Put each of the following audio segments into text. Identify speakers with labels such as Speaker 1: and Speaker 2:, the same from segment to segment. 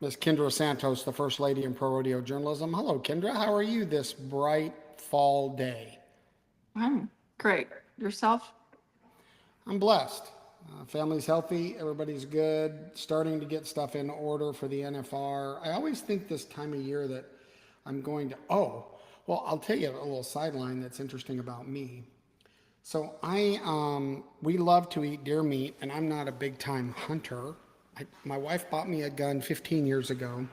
Speaker 1: Miss Kendra Santos, the First Lady in Pro Rodeo Journalism. Hello, Kendra. How are you this bright fall day?
Speaker 2: I'm great. Yourself?
Speaker 1: I'm blessed. Family's healthy. Everybody's good. Starting to get stuff in order for the NFR. I always think this time of year that I'm going to. Oh, well, I'll tell you a little sideline that's interesting about me. We love to eat deer meat, and I'm not a big time hunter. My wife bought me a gun 15 years ago.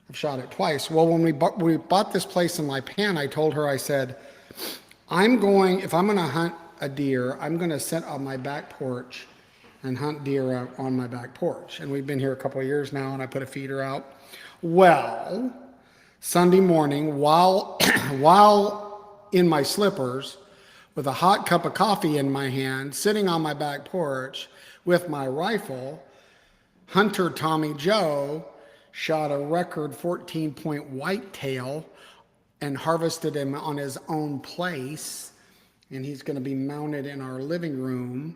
Speaker 1: I've shot it twice. Well, when we bought this place in Lipan, I told her, I said, if I'm going to hunt a deer, I'm going to sit on my back porch and hunt deer on my back porch. And we've been here a couple of years now, and I put a feeder out. Well, Sunday morning, while in my slippers, with a hot cup of coffee in my hand, sitting on my back porch with my rifle, Hunter Tommy Joe shot a record 14-point whitetail and harvested him on his own place. And he's going to be mounted in our living room.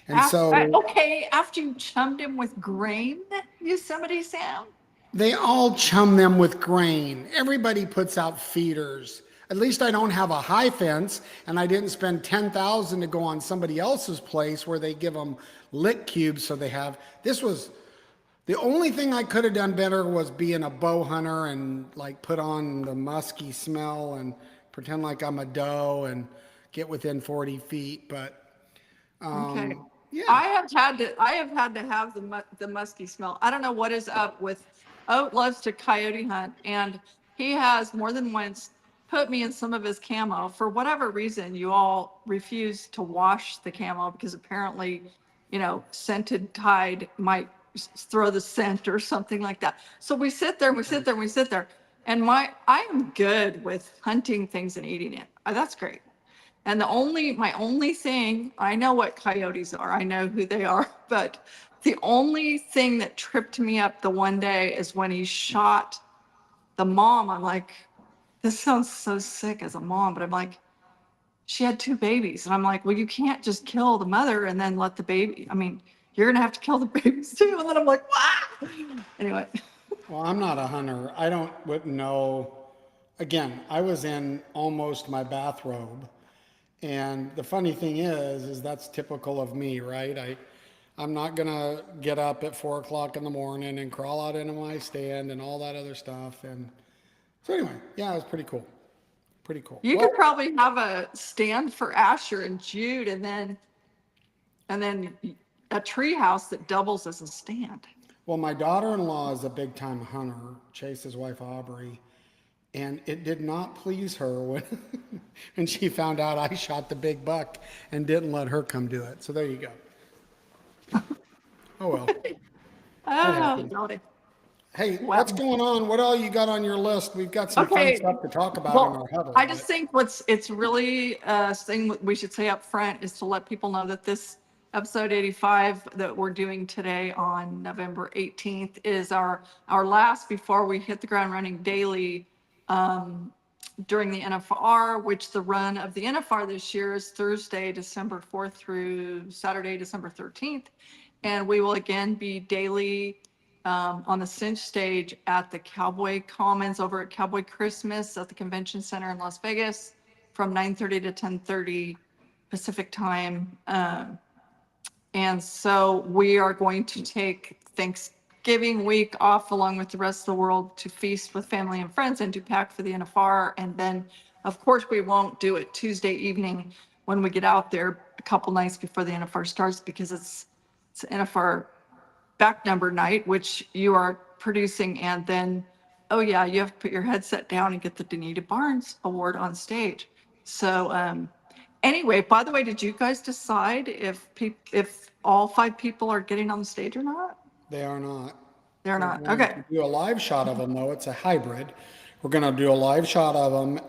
Speaker 1: And so
Speaker 2: Okay, after you chummed him with grain, Yosemite Sam?
Speaker 1: they all chum them with grain. Everybody puts out feeders. At least I don't have a high fence, and I didn't spend 10,000 to go on somebody else's place where they give them lick cubes. So they have. This was the only thing I could have done better was being a bow hunter and like put on the musky smell and pretend like I'm a doe and get within 40 feet. But
Speaker 2: Okay.
Speaker 1: yeah,
Speaker 2: I have had to have the musky smell. I don't know what is up with Oat loves to coyote hunt, and he has more than once put me in some of his camo. For whatever reason, you all refuse to wash the camo because apparently, scented Tide might throw the scent or something like that. So we sit there, and we sit there, and we sit there. And I am good with hunting things and eating it. That's great. And my only thing, I know what coyotes are, I know who they are, but the only thing that tripped me up the one day is when he shot the mom. I'm like, this sounds so sick as a mom, but I'm like, she had two babies. And I'm like, well, you can't just kill the mother and then let the baby, I mean, you're going to have to kill the babies too. And then I'm like, wow. Anyway.
Speaker 1: well, I'm not a hunter. I don't wouldn't know. Again, I was in almost my bathrobe. And the funny thing is that's typical of me, right? I'm not gonna get up at 4 o'clock in the morning and crawl out into my stand and all that other stuff. And so anyway, yeah, it was pretty cool. Pretty cool.
Speaker 2: You could probably have a stand for Asher and Jude, and then a tree house that doubles as a stand.
Speaker 1: Well, my daughter-in-law is a big-time hunter, Chase's wife Aubrey, and it did not please her when when she found out I shot the big buck and didn't let her come do it. So there you go. Oh well, that
Speaker 2: Oh,
Speaker 1: happens.
Speaker 2: Lordy.
Speaker 1: Hey, what's
Speaker 2: Well,
Speaker 1: going on? What all you got on your list? We've got some fun
Speaker 2: okay.
Speaker 1: stuff to talk about in our
Speaker 2: Well,
Speaker 1: huddle,
Speaker 2: I just
Speaker 1: but
Speaker 2: think it's really thing we should say up front is to let people know that this episode 85 that we're doing today on November 18th is our last before we hit the ground running daily during the NFR, which the run of the NFR this year is Thursday, December 4th through Saturday, December 13th. And we will again be daily on the Cinch stage at the Cowboy Commons over at Cowboy Christmas at the Convention Center in Las Vegas from 9:30 to 10:30 Pacific time. And so we are going to take Thanksgiving week off along with the rest of the world to feast with family and friends and to pack for the NFR. And then, of course, we won't do it Tuesday evening when we get out there a couple nights before the NFR starts because it's NFR back number night, which you are producing. And then, oh yeah, you have to put your headset down and get the Danita Barnes Award on stage. So anyway, by the way, did you guys decide if all five people are getting on the stage or not?
Speaker 1: they are not.
Speaker 2: They're
Speaker 1: We're
Speaker 2: not.
Speaker 1: going
Speaker 2: Okay.
Speaker 1: to do a live shot of them, though. It's a hybrid. We're going to do a live shot of them,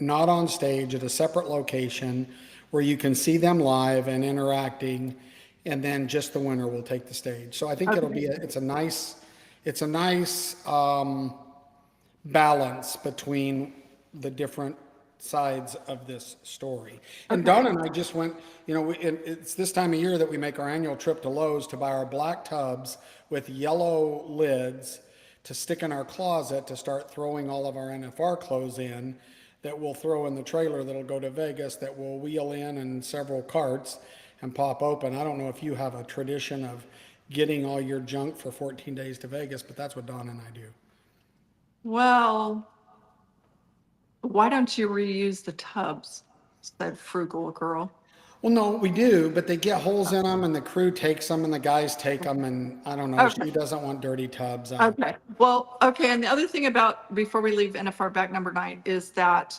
Speaker 1: not on stage, at a separate location where you can see them live and interacting, and then just the winner will take the stage. So I think it'll
Speaker 2: Okay.
Speaker 1: be it's a nice balance between the different sides of this story. And
Speaker 2: Okay.
Speaker 1: Donna and I just went, it's this time of year that we make our annual trip to Lowe's to buy our black tubs with yellow lids to stick in our closet to start throwing all of our NFR clothes in that we'll throw in the trailer that'll go to Vegas that we'll wheel in several carts and pop open. I don't know if you have a tradition of getting all your junk for 14 days to Vegas, but that's what Don and I do.
Speaker 2: Well, why don't you reuse the tubs? Said frugal girl.
Speaker 1: Well, no, we do, but they get holes in them and the crew takes them and the guys take them. And I don't know,
Speaker 2: Okay.
Speaker 1: she doesn't want dirty tubs.
Speaker 2: Okay. Well, okay. And the other thing about before we leave NFR back number 9 is that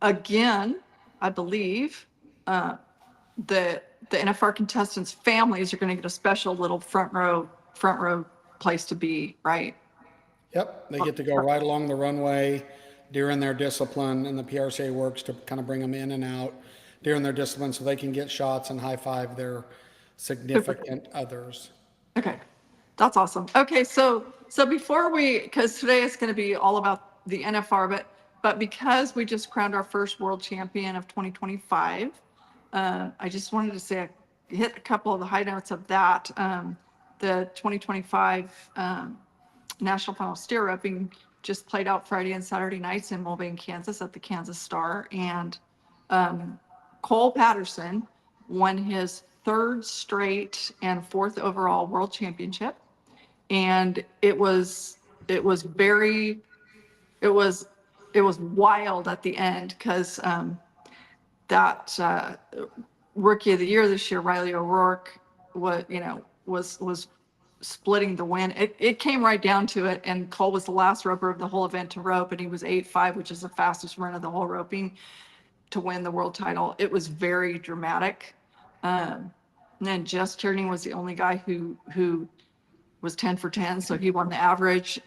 Speaker 2: again, I believe the NFR contestants' families are going to get a special little front row place to be, right?
Speaker 1: Yep, they get to go right along the runway during their discipline, and the PRCA works to kind of bring them in and out during their discipline so they can get shots and high five their significant others.
Speaker 2: Okay, that's awesome. Okay, so before because today is going to be all about the NFR, but because we just crowned our first world champion of 2025, I just wanted to say hit a couple of the high notes of that. The 2025 National Final Steer Roping just played out Friday and Saturday nights in Mulvane, Kansas at the Kansas Star, and Cole Patterson won his 3rd straight and 4th overall world championship. And it was wild at the end because that rookie of the year this year, Riley O'Rourke, was splitting the win. It came right down to it, and Cole was the last roper of the whole event to rope, and he was 8.5, which is the fastest run of the whole roping, to win the world title. It was very dramatic. And then Jess Tierney was the only guy who was 10 for 10, so he won the average.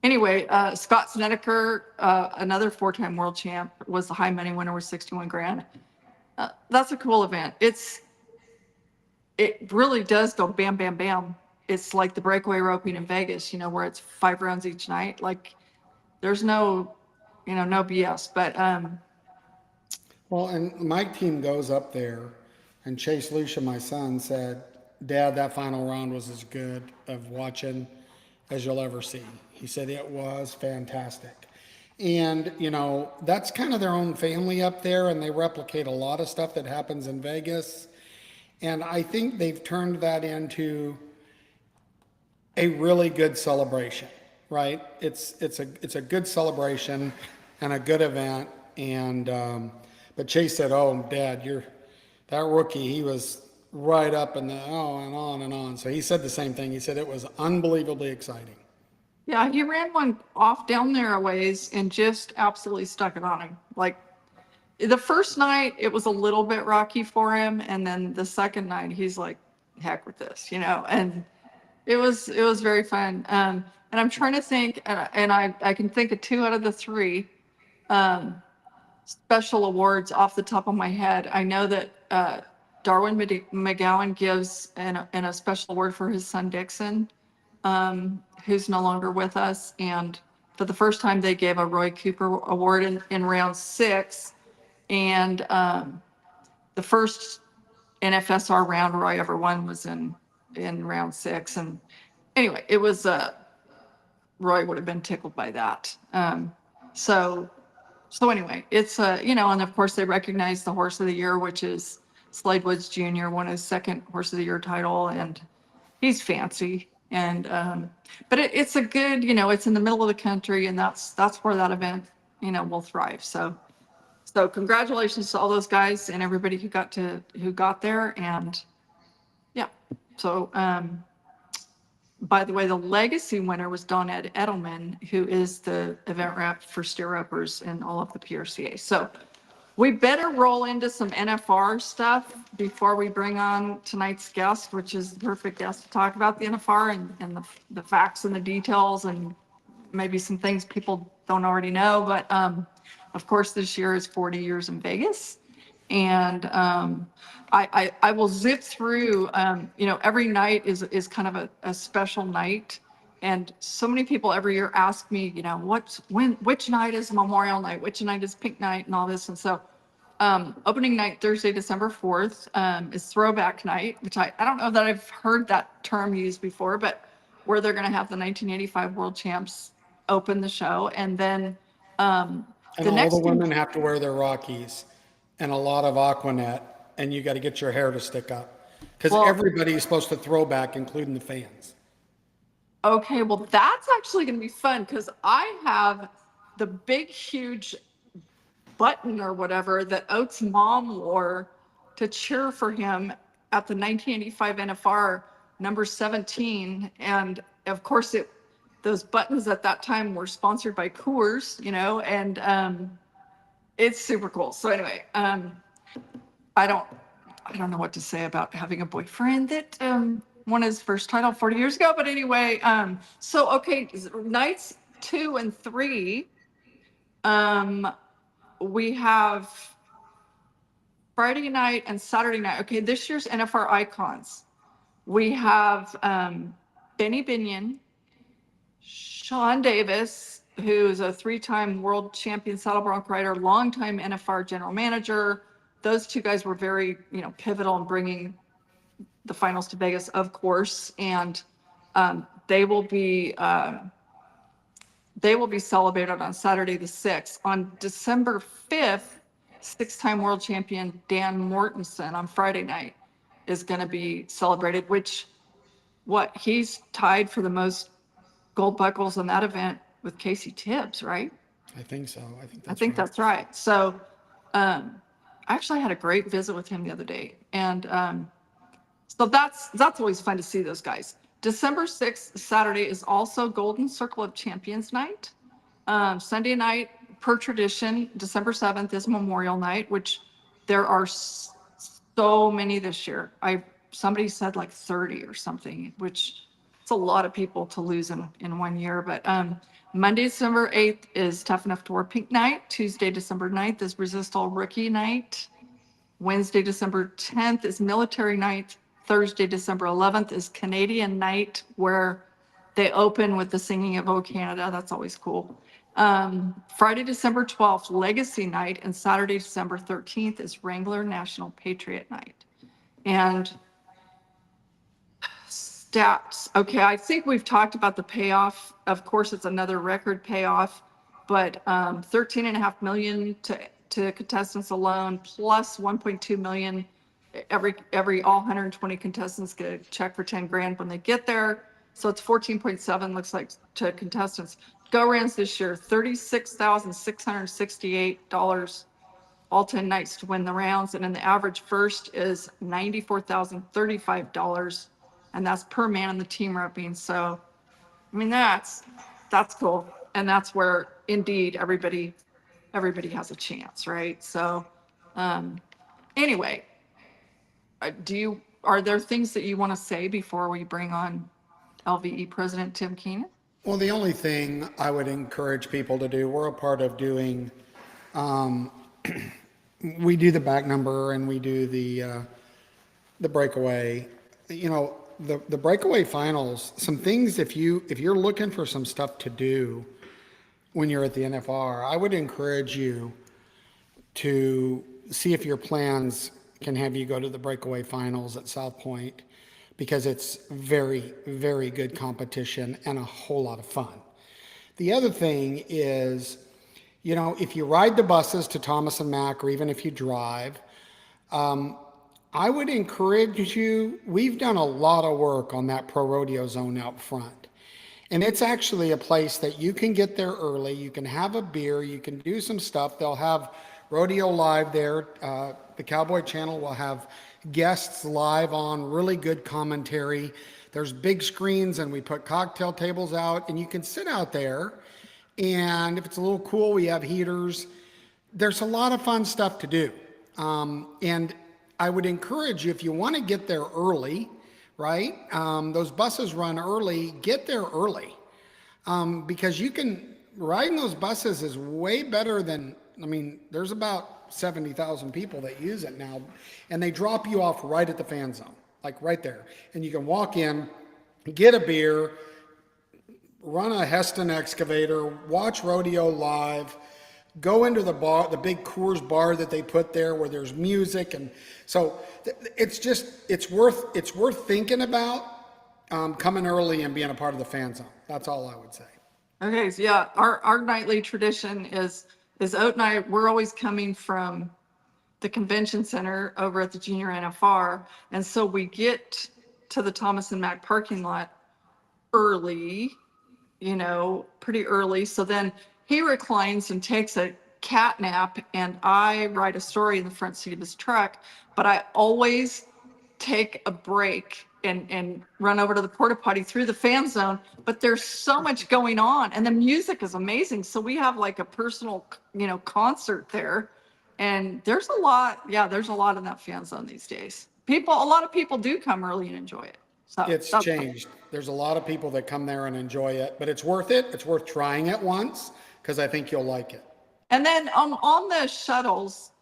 Speaker 2: Anyway, Scott Snedeker, another 4-time world champ, was the high money winner with 61 grand. That's a cool event. It really does go bam, bam, bam. It's like the breakaway roping in Vegas, where it's 5 rounds each night. Like there's no BS, but,
Speaker 1: Well, and my team goes up there, and Chase Lucia, my son, said, Dad, that final round was as good of watching as you'll ever see. He said it was fantastic. And, that's kind of their own family up there, and they replicate a lot of stuff that happens in Vegas. And I think they've turned that into a really good celebration, right? It's a good celebration and a good event. And but Chase said, "Oh, Dad, that rookie. He was right up and on and on." So he said the same thing. He said it was unbelievably exciting.
Speaker 2: yeah, he ran one off down there a ways and just absolutely stuck it on him. Like the first night, it was a little bit rocky for him, and then the second night, he's like, "Heck with this," and it was very fun. And I'm trying to think, and I can think of 2 out of the 3 special awards off the top of my head. I know that Darwin McGowan gives a special award for his son Dixon, who's no longer with us, and for the first time, they gave a Roy Cooper award in round 6. And the first NFSR round Roy ever won was in round 6. And anyway, it was Roy would have been tickled by that. So anyway, it's and of course they recognize the horse of the year, which is Slade Woods Jr., won his 2nd horse of the year title, and he's fancy. And but it's a good, it's in the middle of the country, and that's where that event will thrive. So congratulations to all those guys and everybody who got there. And yeah, so by the way, the legacy winner was Don Ed Edelman, who is the event rep for steer ropers in all of the PRCA. So we better roll into some NFR stuff before we bring on tonight's guest, which is the perfect guest to talk about the NFR and the facts and the details and maybe some things people don't already know. But of course, this year is 40 years in Vegas. And I will zip through, every night is kind of a special night. And so many people every year ask me, which night is Memorial Night, which night is Pink Night, and all this. And so opening night, Thursday, December 4th, is Throwback Night, which I don't know that I've heard that term used before, but where they're going to have the 1985 world champs open the show. And then
Speaker 1: And
Speaker 2: the
Speaker 1: all the
Speaker 2: next
Speaker 1: women have to wear their Rockies and a lot of Aquanet, and you got to get your hair to stick up because
Speaker 2: Well,
Speaker 1: everybody is supposed to throw back, including the fans.
Speaker 2: okay, well, that's actually going to be fun because I have the big, huge button or whatever that Oates' mom wore to cheer for him at the 1985 NFR number 17. And of course, those buttons at that time were sponsored by Coors, and it's super cool. So anyway, I don't I don't know what to say about having a boyfriend that won his first title 40 years ago. But anyway, so okay, nights 2 and 3, we have Friday night and Saturday night. Okay, this year's NFR icons. We have Benny Binion, Sean Davis, who's a 3-time world champion saddle bronc rider, longtime NFR general manager. Those two guys were very, pivotal in bringing the finals to Vegas, of course, and they will be celebrated on Saturday the 6th. On December 5th, 6-time world champion Dan Mortensen on Friday night is going to be celebrated, which he's tied for the most gold buckles in that event with Casey Tibbs, right?
Speaker 1: I think so.
Speaker 2: I think that's right. So I actually had a great visit with him the other day. And so that's always fun to see those guys. December 6th, Saturday, is also Golden Circle of Champions night. Sunday night, per tradition, December 7th is Memorial Night, which there are so many this year. Somebody said like 30 or something, which it's a lot of people to lose in 1 year. But Monday, December 8th is Tough Enough to Wear Pink night. Tuesday, December 9th is Resist All Rookie night. Wednesday, December 10th is Military night. Thursday, December 11th is Canadian night, where they open with the singing of "O Canada." That's always cool. Friday, December 12th, Legacy night, and Saturday, December 13th is Wrangler National Patriot night. And stats. Okay, I think we've talked about the payoff. Of course, it's another record payoff, but 13.5 million to contestants alone, plus 1.2 million. Every all 120 contestants get a check for 10 grand when they get there. So it's 14.7 looks like to contestants. Go Rans this year, $36,668, all 10 nights to win the rounds. And then the average first is $94,035. And that's per man in the team roping. So, I mean, that's cool. And that's where indeed everybody has a chance, right? So, anyway, are there things that you want to say before we bring on LVE President Tim Keenan?
Speaker 1: Well, the only thing I would encourage people to do, we're a part of doing, we do the back number and we do the breakaway. The breakaway finals, some things, if you're looking for some stuff to do when you're at the NFR, I would encourage you to see if your plans can have you go to the breakaway finals at South Point, because it's very, very good competition and a whole lot of fun. The other thing is, if you ride the buses to Thomas and Mack, or even if you drive, I would encourage you. We've done a lot of work on that pro rodeo zone out front. And it's actually a place that you can get there early. You can have a beer. You can do some stuff. They'll have Rodeo Live there. The Cowboy Channel will have guests live on, really good commentary. There's big screens and we put cocktail tables out and you can sit out there. And if it's a little cool, we have heaters. There's a lot of fun stuff to do. And I would encourage you, if you want to get there early, right? Those buses run early, get there early. Because riding those buses is way better than, there's about 70,000 people that use it now, and they drop you off right at the fan zone, like right there. And you can walk in, get a beer, run a Heston excavator, watch Rodeo Live, go into the bar, the big Coors bar that they put there where there's music. And so it's worth thinking about Coming early and being a part of the fan zone. That's all I would say.
Speaker 2: Okay, so yeah, our nightly tradition is Oat and I, we're always coming from the convention center over at the junior NFR. And so we get to the Thomas and Mack parking lot early, pretty early. So then he reclines and takes a cat nap, and I write a story in the front seat of his truck. But I always take a break and run over to the porta potty through the fan zone. But there's so much going on, and the music is amazing. So we have like a personal, concert there. And there's a lot, yeah, there's a lot in that fan zone these days. A lot of people do come early and enjoy it. So
Speaker 1: It's changed. There's a lot of people that come there and enjoy it, but it's worth it. It's worth trying it once because I think you'll like it.
Speaker 2: And then on the shuttles,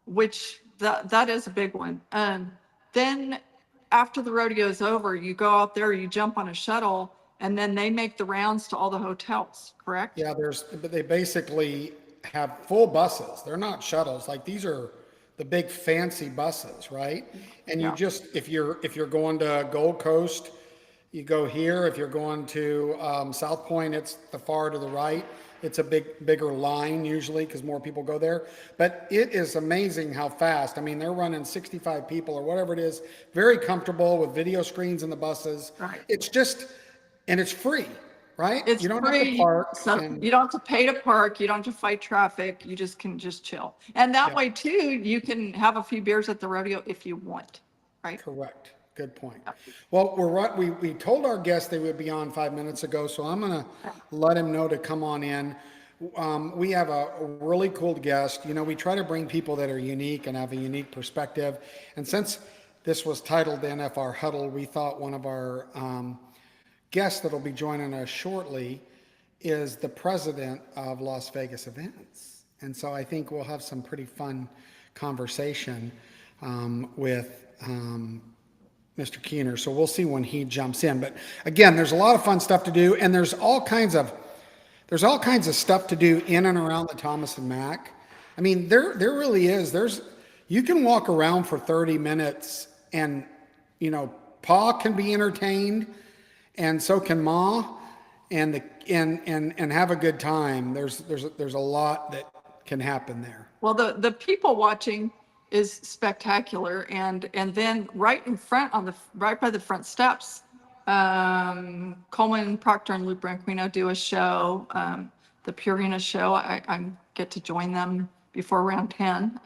Speaker 2: which that is a big one. Then after the rodeo is over, you go out there, you jump on a shuttle, and then they make the rounds to all the hotels, correct?
Speaker 1: Yeah, but they basically have full buses. They're not shuttles. Like these are the big fancy buses, right? And you
Speaker 2: Yeah.
Speaker 1: just, if you're going to Gold Coast, you go here. If you're going to South Point, it's the far to the right. It's a bigger line usually because more people go there. But it is amazing how fast. I mean, they're running 65 people or whatever it is. Very comfortable with video screens in the buses.
Speaker 2: Right.
Speaker 1: It's just, and it's free, right?
Speaker 2: It's
Speaker 1: You don't have to
Speaker 2: free,
Speaker 1: park.
Speaker 2: so
Speaker 1: And
Speaker 2: you don't have to pay to park, you don't have to fight traffic, you just can chill. And that
Speaker 1: yeah,
Speaker 2: way too, you can have a few beers at the rodeo if you want, right?
Speaker 1: correct. Good point. Well, we told our guest they would be on 5 minutes ago, so I'm gonna let him know to come on in. We have a really cool guest. We try to bring people that are unique and have a unique perspective. And since this was titled the NFR Huddle, we thought one of our guest that'll be joining us shortly is the president of Las Vegas Events. And so I think we'll have some pretty fun conversation with Mr. Keener. So we'll see when he jumps in. But again, there's a lot of fun stuff to do, and there's all kinds of stuff to do in and around the Thomas and Mack. I mean, there really is. You can walk around for 30 minutes and, Pa can be entertained, and so can Ma, and have a good time. There's a lot that can happen there.
Speaker 2: Well, the people watching is spectacular, and then right in front right by the front steps, Coleman, Proctor, and Lou Branquino do a show, the Purina show. I get to join them before round 10.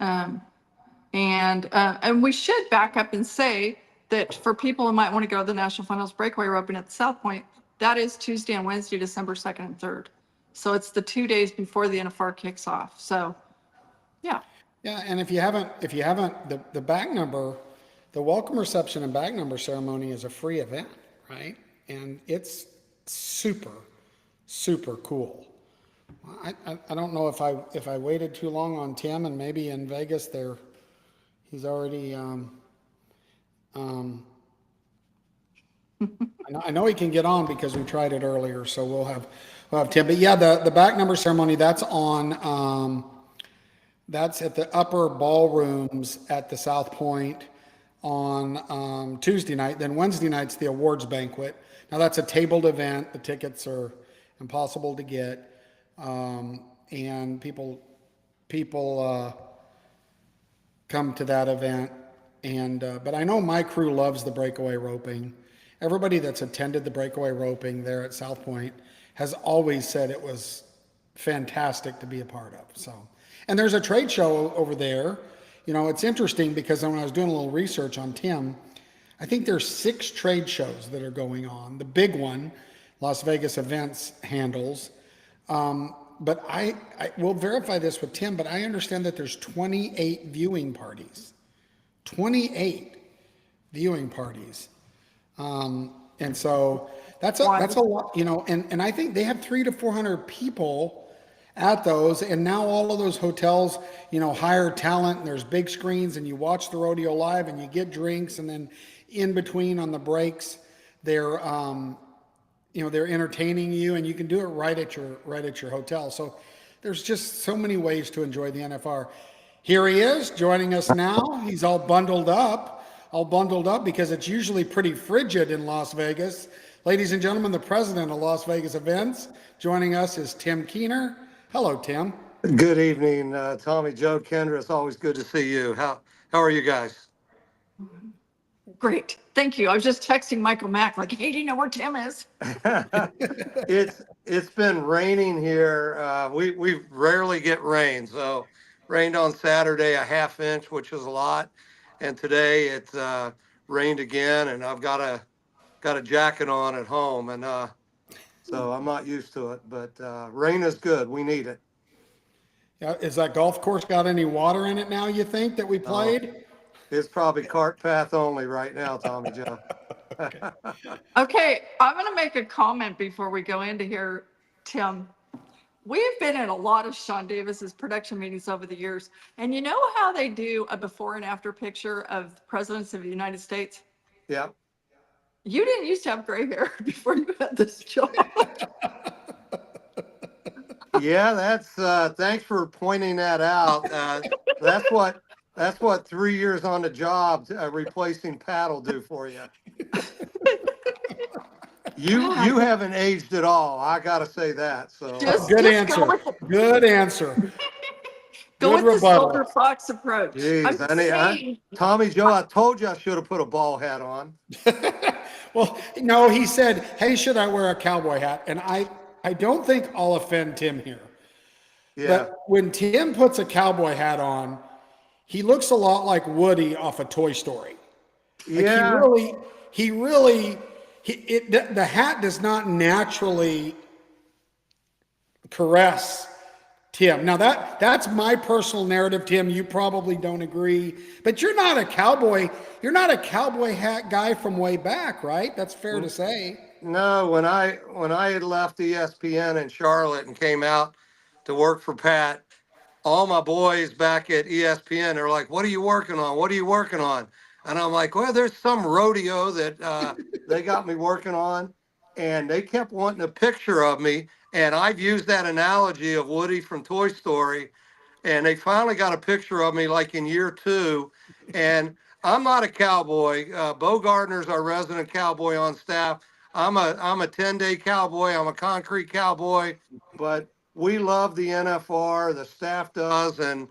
Speaker 2: And we should back up and say that for people who might want to go to the National Finals Breakaway Roping at the South Point, that is Tuesday and Wednesday, December 2nd and 3rd. So it's the 2 days before the NFR kicks off. So, yeah.
Speaker 1: Yeah, and if you haven't, the bag number, the welcome reception and bag number ceremony is a free event, right? And it's super, super cool. I don't know if I waited too long on Tim, and maybe in Vegas he's already I know he can get on because we tried it earlier, so we'll have Tim. But yeah, the back number ceremony, that's at the upper ballrooms at the South Point on Tuesday night. Then Wednesday night's the awards banquet. Now that's a tabled event. The tickets are impossible to get, and people come to that event. And but I know my crew loves the breakaway roping. Everybody that's attended the breakaway roping there at South Point has always said it was fantastic to be a part of. So, and there's a trade show over there. It's interesting because when I was doing a little research on Tim, I think there's 6 trade shows that are going on. The big one, Las Vegas Events handles. But I will verify this with Tim, but I understand that there's 28 viewing parties. 28 viewing parties. And so that's a lot, and I think they have 300 to 400 people at those. And now all of those hotels, hire talent, and there's big screens, and you watch the rodeo live, and you get drinks. And then in between on the breaks, they're entertaining you, and you can do it right at your hotel. So there's just so many ways to enjoy the NFR. Here he is joining us now. He's all bundled up. all bundled up because it's usually pretty frigid in Las Vegas. Ladies and gentlemen, the president of Las Vegas Events joining us is Tim Keener. Hello, Tim.
Speaker 3: Good evening, Tommy, Joe, Kendra. It's always good to see you. How are you guys?
Speaker 2: Great. Thank you. I was just texting Michael Mack, like, hey, do you know where Tim is?
Speaker 3: It's been raining here. We rarely get rain, so rained on Saturday a half inch, which is a lot, and today it's rained again, and I've got a jacket on at home, and so I'm not used to it. But rain is good. We need it.
Speaker 1: Is that golf course got any water in it now, you think, that we played?
Speaker 3: It's probably cart path only right now, Tommy Joe.
Speaker 2: Okay, I'm going to make a comment before we go into here, Tim. We've been in a lot of Sean Davis's production meetings over the years, and you know how they do a before and after picture of the presidents of the United States?
Speaker 3: Yeah.
Speaker 2: You didn't used to have gray hair before you had this job.
Speaker 3: Yeah, that's thanks for pointing that out. That's what 3 years on the job replacing Pat will do for you. You haven't aged at all. I gotta say that. So
Speaker 1: Good answer. Good answer.
Speaker 2: Go
Speaker 1: Good
Speaker 2: with the
Speaker 1: rebuttal.
Speaker 2: Silver Fox approach.
Speaker 3: geez, Tommy Joe, I told you I should have put a ball hat on.
Speaker 1: Well, no, he said, hey, should I wear a cowboy hat? And I don't think I'll offend Tim here.
Speaker 3: Yeah.
Speaker 1: But when Tim puts a cowboy hat on, he looks a lot like Woody off of Toy Story. Like
Speaker 3: Yeah.
Speaker 1: The hat does not naturally caress Tim. Now that's my personal narrative, Tim. You probably don't agree, but you're not a cowboy. You're not a cowboy hat guy from way back, right? That's fair to say.
Speaker 3: No, when I had left ESPN in Charlotte and came out to work for Pat, all my boys back at ESPN are like, "What are you working on? What are you working on?" And I'm like, "Well, there's some rodeo that they got me working on," and they kept wanting a picture of me. And I've used that analogy of Woody from Toy Story, and they finally got a picture of me like in year 2. And I'm not a cowboy. Bo Gardner's our resident cowboy on staff. I'm a 10-day cowboy. I'm a concrete cowboy, but we love the NFR. The staff does, and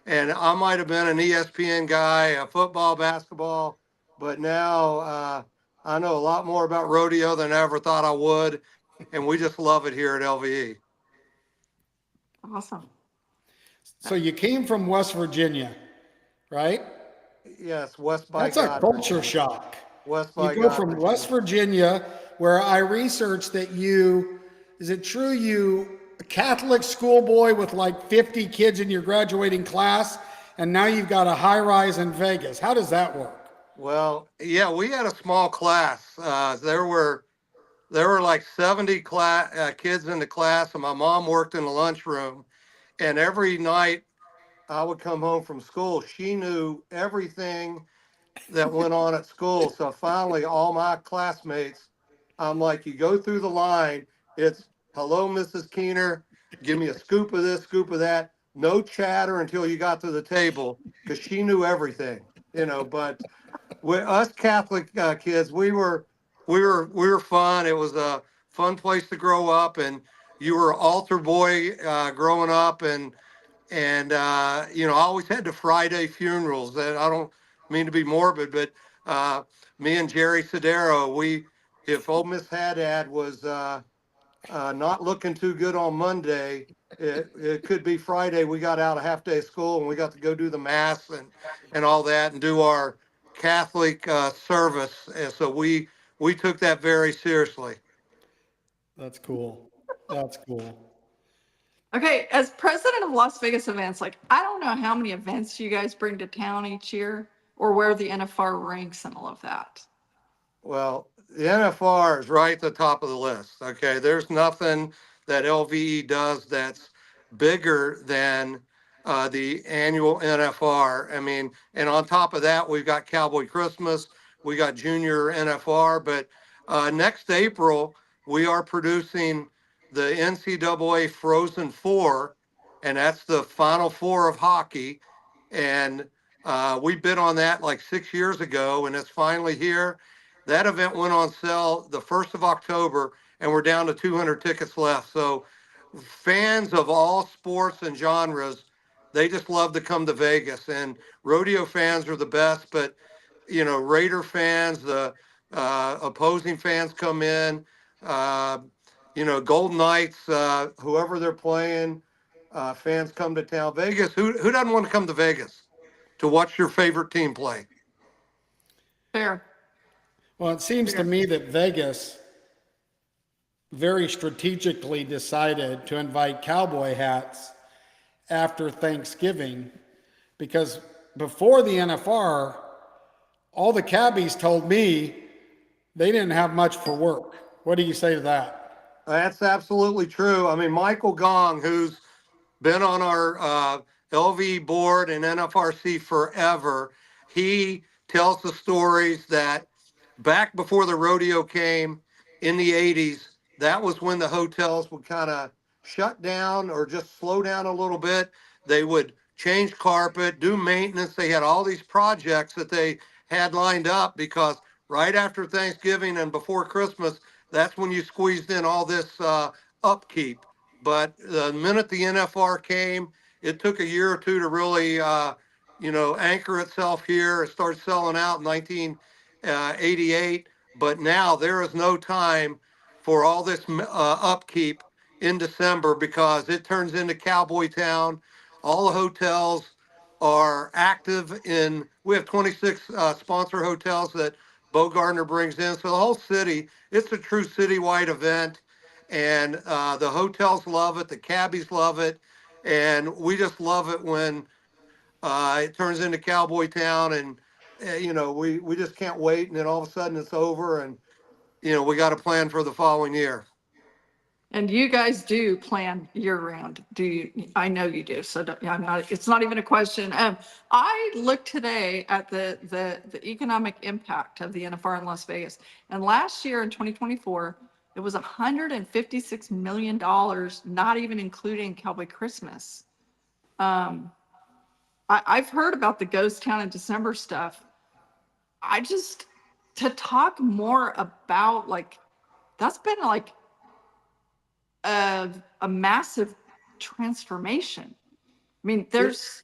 Speaker 3: I might have been an ESPN guy, a football, basketball, but now I know a lot more about rodeo than I ever thought I would, and we just love it here at LVE.
Speaker 2: Awesome.
Speaker 1: So you came from West Virginia, right?
Speaker 3: Yes, West by
Speaker 1: That's a
Speaker 3: God,
Speaker 1: culture
Speaker 3: Virginia.
Speaker 1: shock.
Speaker 3: West by
Speaker 1: You go
Speaker 3: God,
Speaker 1: from
Speaker 3: Virginia.
Speaker 1: West Virginia, where I researched that is it true you a Catholic schoolboy with like 50 kids in your graduating class, and now you've got a high rise in Vegas. How does that work?
Speaker 3: Well, yeah, we had a small class. There were like 70 kids in the class, and my mom worked in the lunchroom. And every night I would come home from school, she knew everything that went on at school. So finally, all my classmates, I'm like, you go through the line, it's hello, Mrs. Keener, give me a scoop of this, scoop of that. No chatter until you got to the table, because she knew everything, But with us Catholic kids, we were fun. It was a fun place to grow up, and you were altar boy growing up, and I always had the Friday funerals. And I don't mean to be morbid, but me and Jerry Sodero, if old Miss Haddad was not looking too good on Monday, it could be Friday. We got out a half day of school and we got to go do the mass and all that and do our Catholic service. And so we took that very seriously.
Speaker 1: That's cool. That's cool.
Speaker 2: Okay, as president of Las Vegas Events, like, I don't know how many events you guys bring to town each year or where the NFR ranks and all of that.
Speaker 3: Well, the NFR is right at the top of the list. Okay. There's nothing that LVE does that's bigger than the annual NFR. I mean, and on top of that, we've got Cowboy Christmas, we got Junior NFR, but next April, we are producing the NCAA Frozen Four, and that's the Final Four of hockey. And We bid on that like 6 years ago, and it's finally here. That event went on sale the 1st of October, and we're down to 200 tickets left. So fans of all sports and genres, they just love to come to Vegas. And rodeo fans are the best, but Raider fans, the opposing fans come in. Uh, Golden Knights, whoever they're playing, fans come to town. Vegas, who doesn't want to come to Vegas to watch your favorite team play?
Speaker 2: Fair.
Speaker 1: Well, it seems to me that Vegas very strategically decided to invite cowboy hats after Thanksgiving, because before the NFR, all the cabbies told me they didn't have much for work. What do you say to that?
Speaker 3: That's absolutely true. I mean, Michael Gong, who's been on our LV board and NFRC forever, he tells the stories that back before the rodeo came in the 80s, that was when the hotels would kind of shut down or just slow down a little bit. They would change carpet, do maintenance. They had all these projects that they had lined up because right after Thanksgiving and before Christmas, that's when you squeezed in all this upkeep. But the minute the NFR came, it took a year or two to really, anchor itself here. It started selling out in 1988. But now there is no time for all this upkeep in December because it turns into Cowboy Town. All the hotels are active we have 26 sponsor hotels that Bo Gardner brings in. So the whole city, it's a true citywide event. And the hotels love it, the cabbies love it, and we just love it when it turns into Cowboy Town, and we just can't wait. And then all of a sudden it's over, and we got a plan for the following year.
Speaker 2: And you guys do plan year round, do you? I know you do. So it's not even a question. I looked today at the economic impact of the NFR in Las Vegas. And last year in 2024, it was $156 million, not even including Cowboy Christmas. I've heard about the ghost town in December stuff. To talk more about that's been a massive transformation. I mean, there's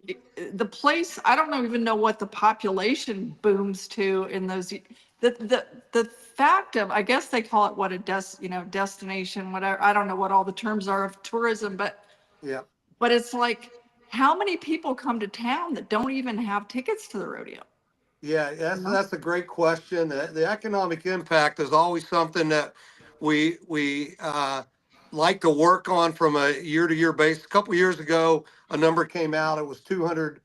Speaker 2: the place, I don't even know what the population booms to in those, the fact of, I guess they call it what a destination, whatever. I don't know what all the terms are of tourism, but
Speaker 3: yeah,
Speaker 2: but it's how many people come to town that don't even have tickets to the rodeo?
Speaker 3: Yeah, that's a great question. The economic impact is always something that we like to work on from a year-to-year basis. A couple of years ago, a number came out. It was 200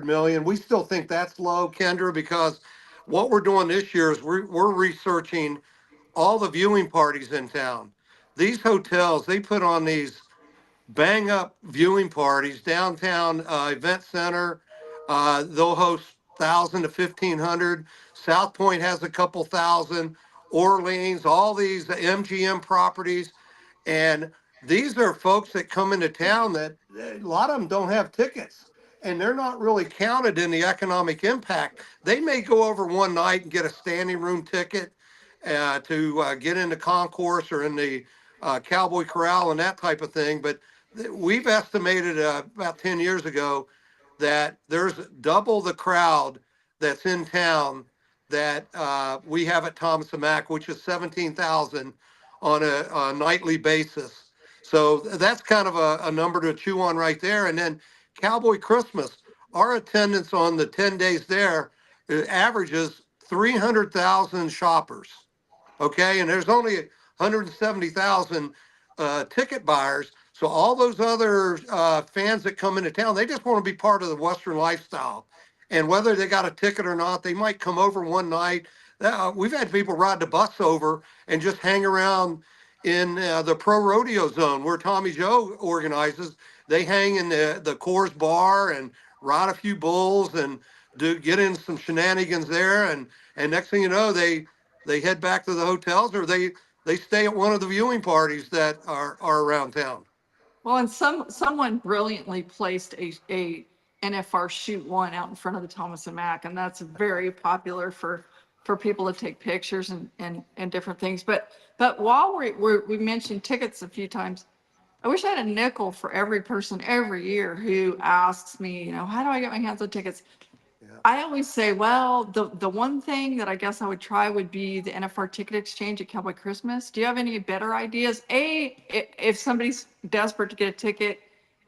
Speaker 3: million. We still think that's low, Kendra, because what we're doing this year is we're researching all the viewing parties in town. These hotels, they put on these bang up viewing parties downtown event center. They'll host 1,000 to 1,500. South Point has a couple thousand. Orleans, all these MGM properties. And these are folks that come into town that a lot of them don't have tickets and they're not really counted in the economic impact. They may go over one night and get a standing room ticket to get into concourse or in the Cowboy Corral and that type of thing. But we've estimated about 10 years ago that there's double the crowd that's in town that we have at Thomas and Mack, which is 17,000 on a nightly basis. So that's kind of a number to chew on right there. And then Cowboy Christmas, our attendance on the 10 days there averages 300,000 shoppers. Okay, and there's only 170,000 ticket buyers. So all those other fans that come into town, they just want to be part of the Western lifestyle. And whether they got a ticket or not, they might come over one night. We've had people ride the bus over and just hang around in the pro rodeo zone where Tommy Joe organizes. They hang in the Coors bar and ride a few bulls and get in some shenanigans there. And next thing you know, they head back to the hotels or they stay at one of the viewing parties that are around town.
Speaker 2: Well, and someone brilliantly placed a NFR Shoot One out in front of the Thomas and Mack, and that's very popular for people to take pictures and different things. But while we mentioned tickets a few times, I wish I had a nickel for every person every year who asks me, how do I get my hands on tickets?
Speaker 3: Yeah.
Speaker 2: I always say, well, the one thing that I guess I would try would be the NFR ticket exchange at Cowboy Christmas. Do you have any better ideas? If somebody's desperate to get a ticket,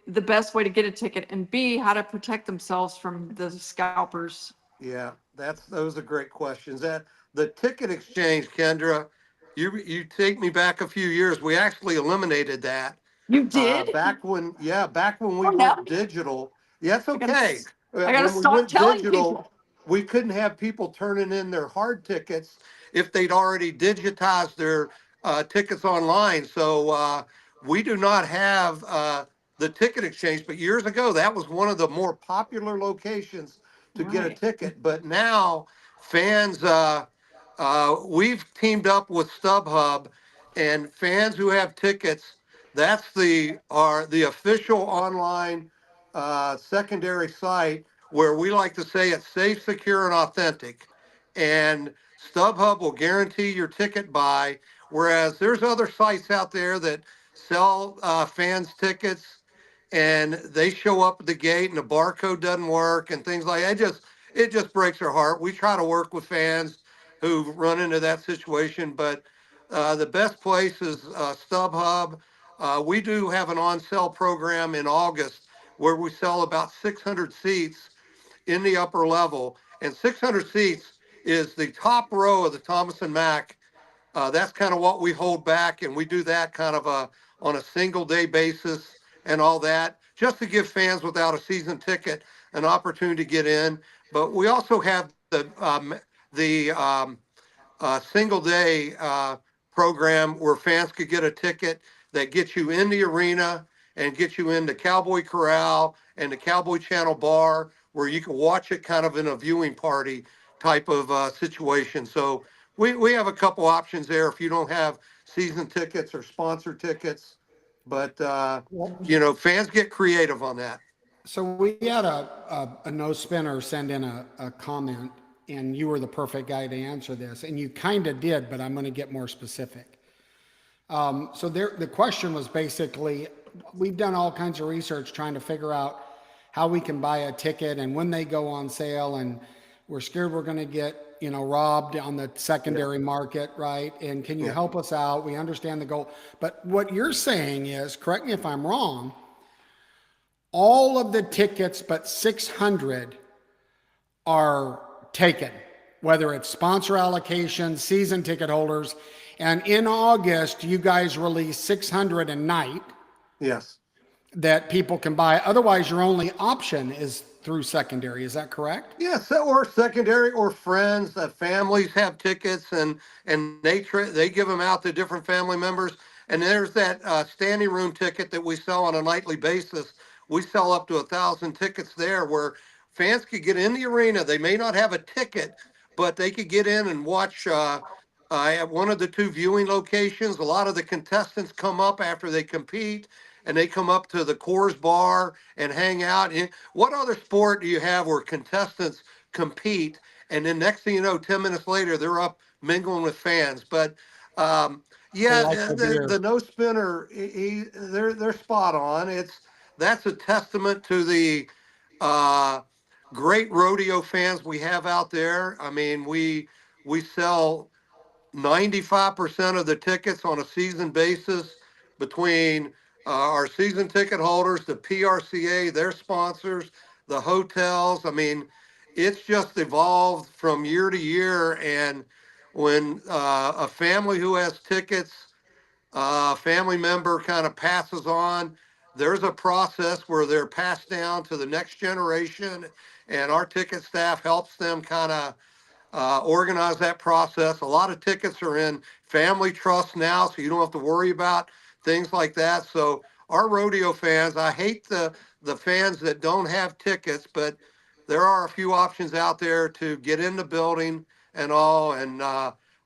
Speaker 2: the best way to get a ticket, and B, how to protect themselves from the scalpers.
Speaker 3: Yeah, those are great questions. That the ticket exchange, Kendra, you take me back a few years. We actually eliminated that.
Speaker 2: You did?
Speaker 3: Back when we
Speaker 2: Oh, no.
Speaker 3: went digital. Yeah, it's
Speaker 2: I gotta,
Speaker 3: okay.
Speaker 2: I gotta
Speaker 3: When we
Speaker 2: stop
Speaker 3: went
Speaker 2: telling
Speaker 3: digital,
Speaker 2: people.
Speaker 3: we couldn't have people turning in their hard tickets if they'd already digitized their tickets online. So we do not have the ticket exchange. But years ago, that was one of the more popular locations to get a
Speaker 2: Right.
Speaker 3: ticket. But now fans, we've teamed up with StubHub, and fans who have tickets, that's the official online secondary site where we like to say it's safe, secure, and authentic. And StubHub will guarantee your ticket buy, whereas there's other sites out there that sell fans tickets and they show up at the gate and the barcode doesn't work and things like that. It just breaks our heart. We try to work with fans who run into that situation, but the best place is StubHub. We do have an on-sale program in August where we sell about 600 seats in the upper level, and 600 seats is the top row of the Thomas and Mack. That's kind of what we hold back, and we do that kind of on a single day basis and all that, just to give fans without a season ticket an opportunity to get in. But we also have the single day program where fans could get a ticket that gets you in the arena and gets you into Cowboy Corral and the Cowboy Channel bar, where you can watch it kind of in a viewing party type of situation. So we have a couple options there if you don't have season tickets or sponsor tickets. But, fans get creative on that.
Speaker 1: So we had a no spinner send in a comment, and you were the perfect guy to answer this, and you kind of did, but I'm going to get more specific. So the question was basically, we've done all kinds of research trying to figure out how we can buy a ticket and when they go on sale, and we're scared we're going to get robbed on the secondary market, right? And can you
Speaker 3: Yeah.
Speaker 1: help us out? We understand the goal, but what you're saying is, correct me if I'm wrong, all of the tickets but 600 are taken, whether it's sponsor allocation, season ticket holders. And in August, you guys release 600 a night
Speaker 3: Yes.
Speaker 1: that people can buy. Otherwise, your only option is through secondary. Is that correct?
Speaker 3: Yes, or secondary or friends. Families have tickets, and they give them out to different family members. And there's that standing room ticket that we sell on a nightly basis. We sell up to 1,000 tickets there, where fans could get in the arena. They may not have a ticket, but they could get in and watch at one of the two viewing locations. A lot of the contestants come up after they compete, and they come up to the Coors Bar and hang out. What other sport do you have where contestants compete, and then next thing you know, 10 minutes later, they're up mingling with fans? But
Speaker 1: They like the beer.
Speaker 3: the no spinner, they're spot on. That's a testament to the uh, great rodeo fans we have out there. I mean, we sell 95% of the tickets on a season basis between our season ticket holders, the PRCA, their sponsors, the hotels. I mean, it's just evolved from year to year. And when a family who has tickets, a family member kind of passes on, there's a process where they're passed down to the next generation, and our ticket staff helps them kind of organize that process. A lot of tickets are in family trusts now, so you don't have to worry about things like that. So our rodeo fans, I hate the fans that don't have tickets, but there are a few options out there to get in the building and all. And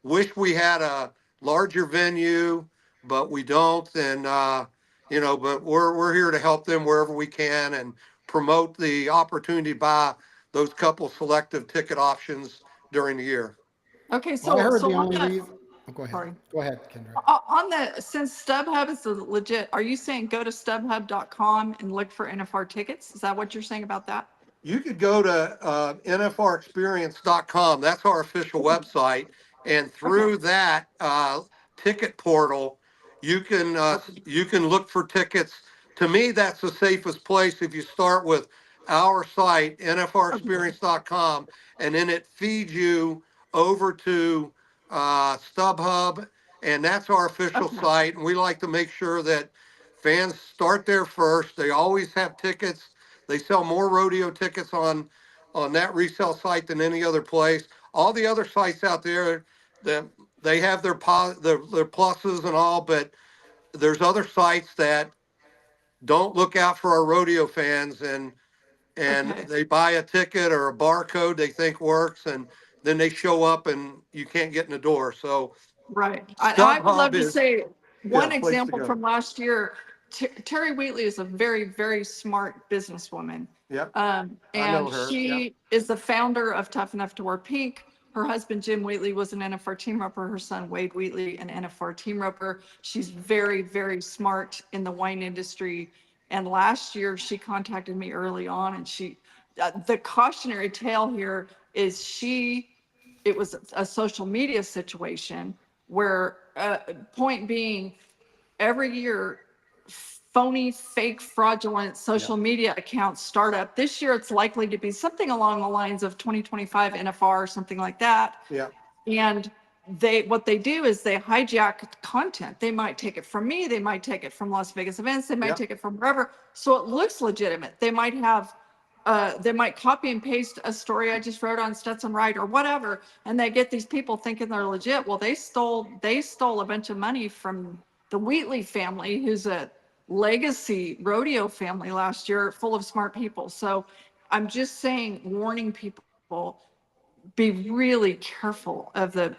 Speaker 3: wish we had a larger venue, but we don't. And but we're here to help them wherever we can and promote the opportunity to buy those couple selective ticket options during the year.
Speaker 2: Okay,
Speaker 1: Well, I
Speaker 2: so,
Speaker 1: heard
Speaker 2: so
Speaker 1: the
Speaker 2: on
Speaker 1: only
Speaker 2: that,
Speaker 1: reason, oh, go ahead.
Speaker 2: sorry.
Speaker 1: Go ahead, Kendra.
Speaker 2: On the, since StubHub is legit, are you saying go to stubhub.com and look for NFR tickets? Is that what you're saying about that?
Speaker 3: You could go to nfrexperience.com. That's our official website. And
Speaker 2: Okay.
Speaker 3: through that ticket portal, you can look for tickets. To me, that's the safest place if you start with our site,
Speaker 2: Okay.
Speaker 3: nfrexperience.com, and then it feeds you over to StubHub, and that's our official
Speaker 2: Okay.
Speaker 3: site. And we like to make sure that fans start there first. They always have tickets. They sell more rodeo tickets on that resale site than any other place. All the other sites out there, that they have their pluses and all, but there's other sites that don't look out for our rodeo fans, and
Speaker 2: Okay.
Speaker 3: they buy a ticket or a barcode they think works, and then they show up and you can't get in the door. So
Speaker 2: Right. I would love
Speaker 3: StubHub
Speaker 2: to
Speaker 3: is,
Speaker 2: say
Speaker 3: yeah,
Speaker 2: one
Speaker 3: place to
Speaker 2: example
Speaker 3: go.
Speaker 2: from last year. Terry Wheatley is a very, very smart businesswoman.
Speaker 3: Yep, I know
Speaker 2: And
Speaker 3: her. Yep.
Speaker 2: she is the founder of Tough Enough to Wear Pink. Her husband, Jim Wheatley, was an NFR team roper. Her son, Wade Wheatley, an NFR team roper. She's very, very smart in the wine industry. And last year, she contacted me early on, and the cautionary tale here is it was a social media situation where, point being, every year, phony, fake, fraudulent social media accounts start up. This year, it's likely to be something along the lines of 2025 NFR or something like that.
Speaker 3: Yeah.
Speaker 2: And what they do is they hijack content. They might take it from me. They might take it from Las Vegas events. They might
Speaker 3: Yep.
Speaker 2: take it from wherever. So it looks legitimate. They might copy and paste a story I just wrote on Stetson Wright or whatever, and they get these people thinking they're legit. Well, they stole a bunch of money from the Wheatley family, who's a legacy rodeo family last year, full of smart people. So I'm just saying, warning people, be really careful of the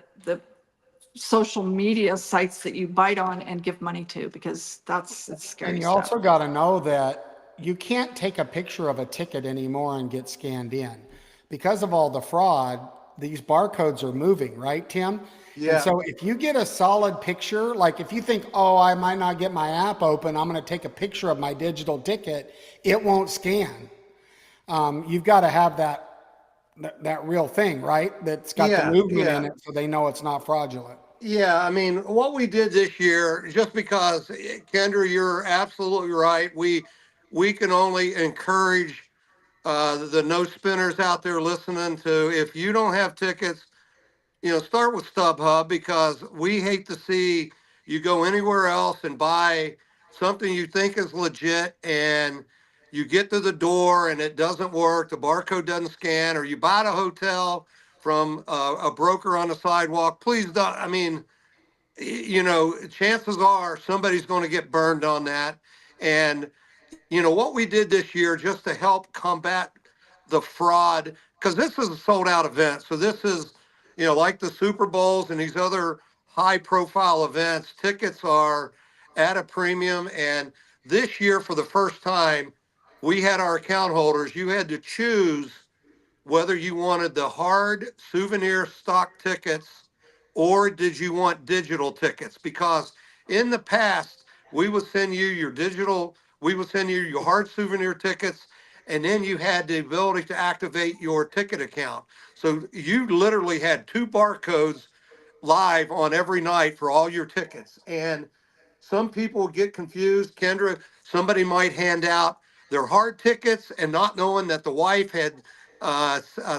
Speaker 2: social media sites that you bite on and give money to, because it's scary
Speaker 1: And you
Speaker 2: stuff.
Speaker 1: also got to know that you can't take a picture of a ticket anymore and get scanned in. Because of all the fraud, these barcodes are moving, right, Tim?
Speaker 3: Yeah.
Speaker 1: And so if you get a solid picture, like if you think, oh, I might not get my app open, I'm going to take a picture of my digital ticket, it won't scan. You've got to have that real thing, right? That's got the
Speaker 3: Yeah,
Speaker 1: movement
Speaker 3: yeah.
Speaker 1: in it so they know it's not fraudulent.
Speaker 3: Yeah, I mean, what we did this year, just because, Kendra, you're absolutely right. We can only encourage the no spinners out there listening to, if you don't have tickets, start with StubHub, because we hate to see you go anywhere else and buy something you think is legit, and you get to the door and it doesn't work, the barcode doesn't scan, or you buy at a hotel from a broker on the sidewalk. Please don't. I mean, chances are somebody's going to get burned on that. And what we did this year just to help combat the fraud, because this is a sold out event. So this is, like the Super Bowls and these other high profile events, tickets are at a premium. And this year, for the first time, we had our account holders, you had to choose whether you wanted the hard souvenir stock tickets or did you want digital tickets, because in the past we would send you your digital, we would send you your hard souvenir tickets, and then you had the ability to activate your ticket account. So you literally had two barcodes live on every night for all your tickets. And some people get confused. Kendra, somebody might hand out their hard tickets and not knowing that the wife had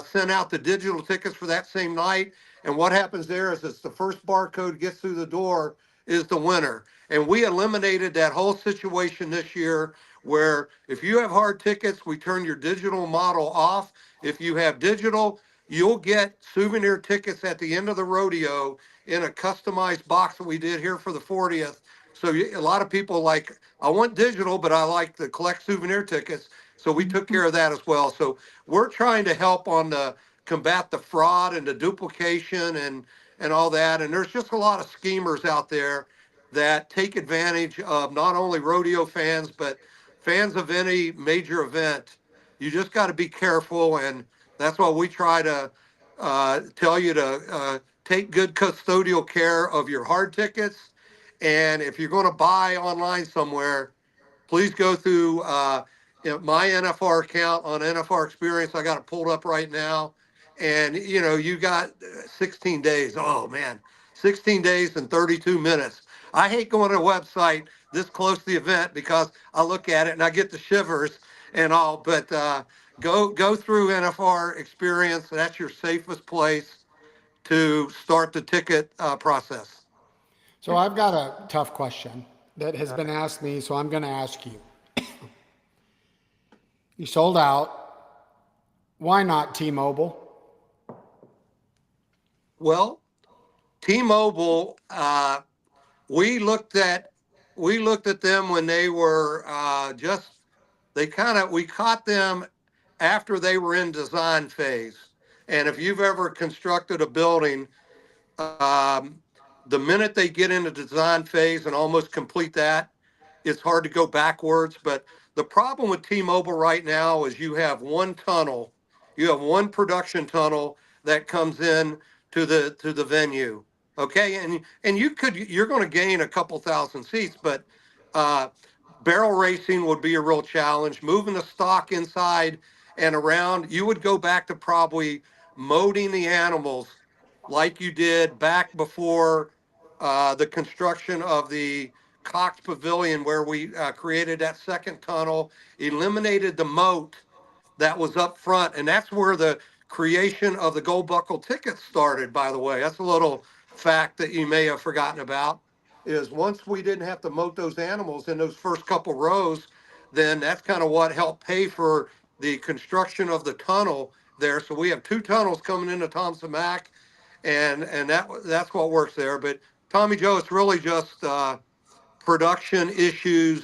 Speaker 3: sent out the digital tickets for that same night. And what happens there is it's the first barcode gets through the door is the winner. And we eliminated that whole situation this year, where if you have hard tickets, we turn your digital model off. If you have digital, you'll get souvenir tickets at the end of the rodeo in a customized box that we did here for the 40th. So a lot of people like, I want digital, but I like to collect souvenir tickets. So we took care of that as well. So we're trying to help on the combat the fraud and the duplication and all that. And there's just a lot of schemers out there that take advantage of not only rodeo fans, but fans of any major event You just got to be careful, and that's why we try to tell you to take good custodial care of your hard tickets. And if you're going to buy online somewhere, please go through my NFR account on NFR Experience. I got it pulled up right now. And, you got 16 days. Oh, man, 16 days and 32 minutes. I hate going to a website this close to the event because I look at it and I get the shivers and all. But go through NFR Experience. That's your safest place to start the ticket process.
Speaker 1: So I've got a tough question that has been asked me, so I'm going to ask you. You sold out. Why not T-Mobile?
Speaker 3: Well, T-Mobile, we looked at them when they were we caught them after they were in design phase. And if you've ever constructed a building, the minute they get into design phase and almost complete that, it's hard to go backwards. But the problem with T-Mobile right now is you have one production tunnel that comes in to the venue. Okay, and you're going to gain a couple thousand seats, but barrel racing would be a real challenge. Moving the stock inside and around, you would go back to probably molding the animals like you did back before the construction of the Cox Pavilion, where we created that second tunnel, eliminated the moat that was up front. And that's where the creation of the gold buckle tickets started, by the way. That's a little fact that you may have forgotten about, is once we didn't have to moat those animals in those first couple rows, then that's kind of what helped pay for the construction of the tunnel there. So we have two tunnels coming into Thompson Mack, and that's what works there. But Tommy Joe, it's really just production issues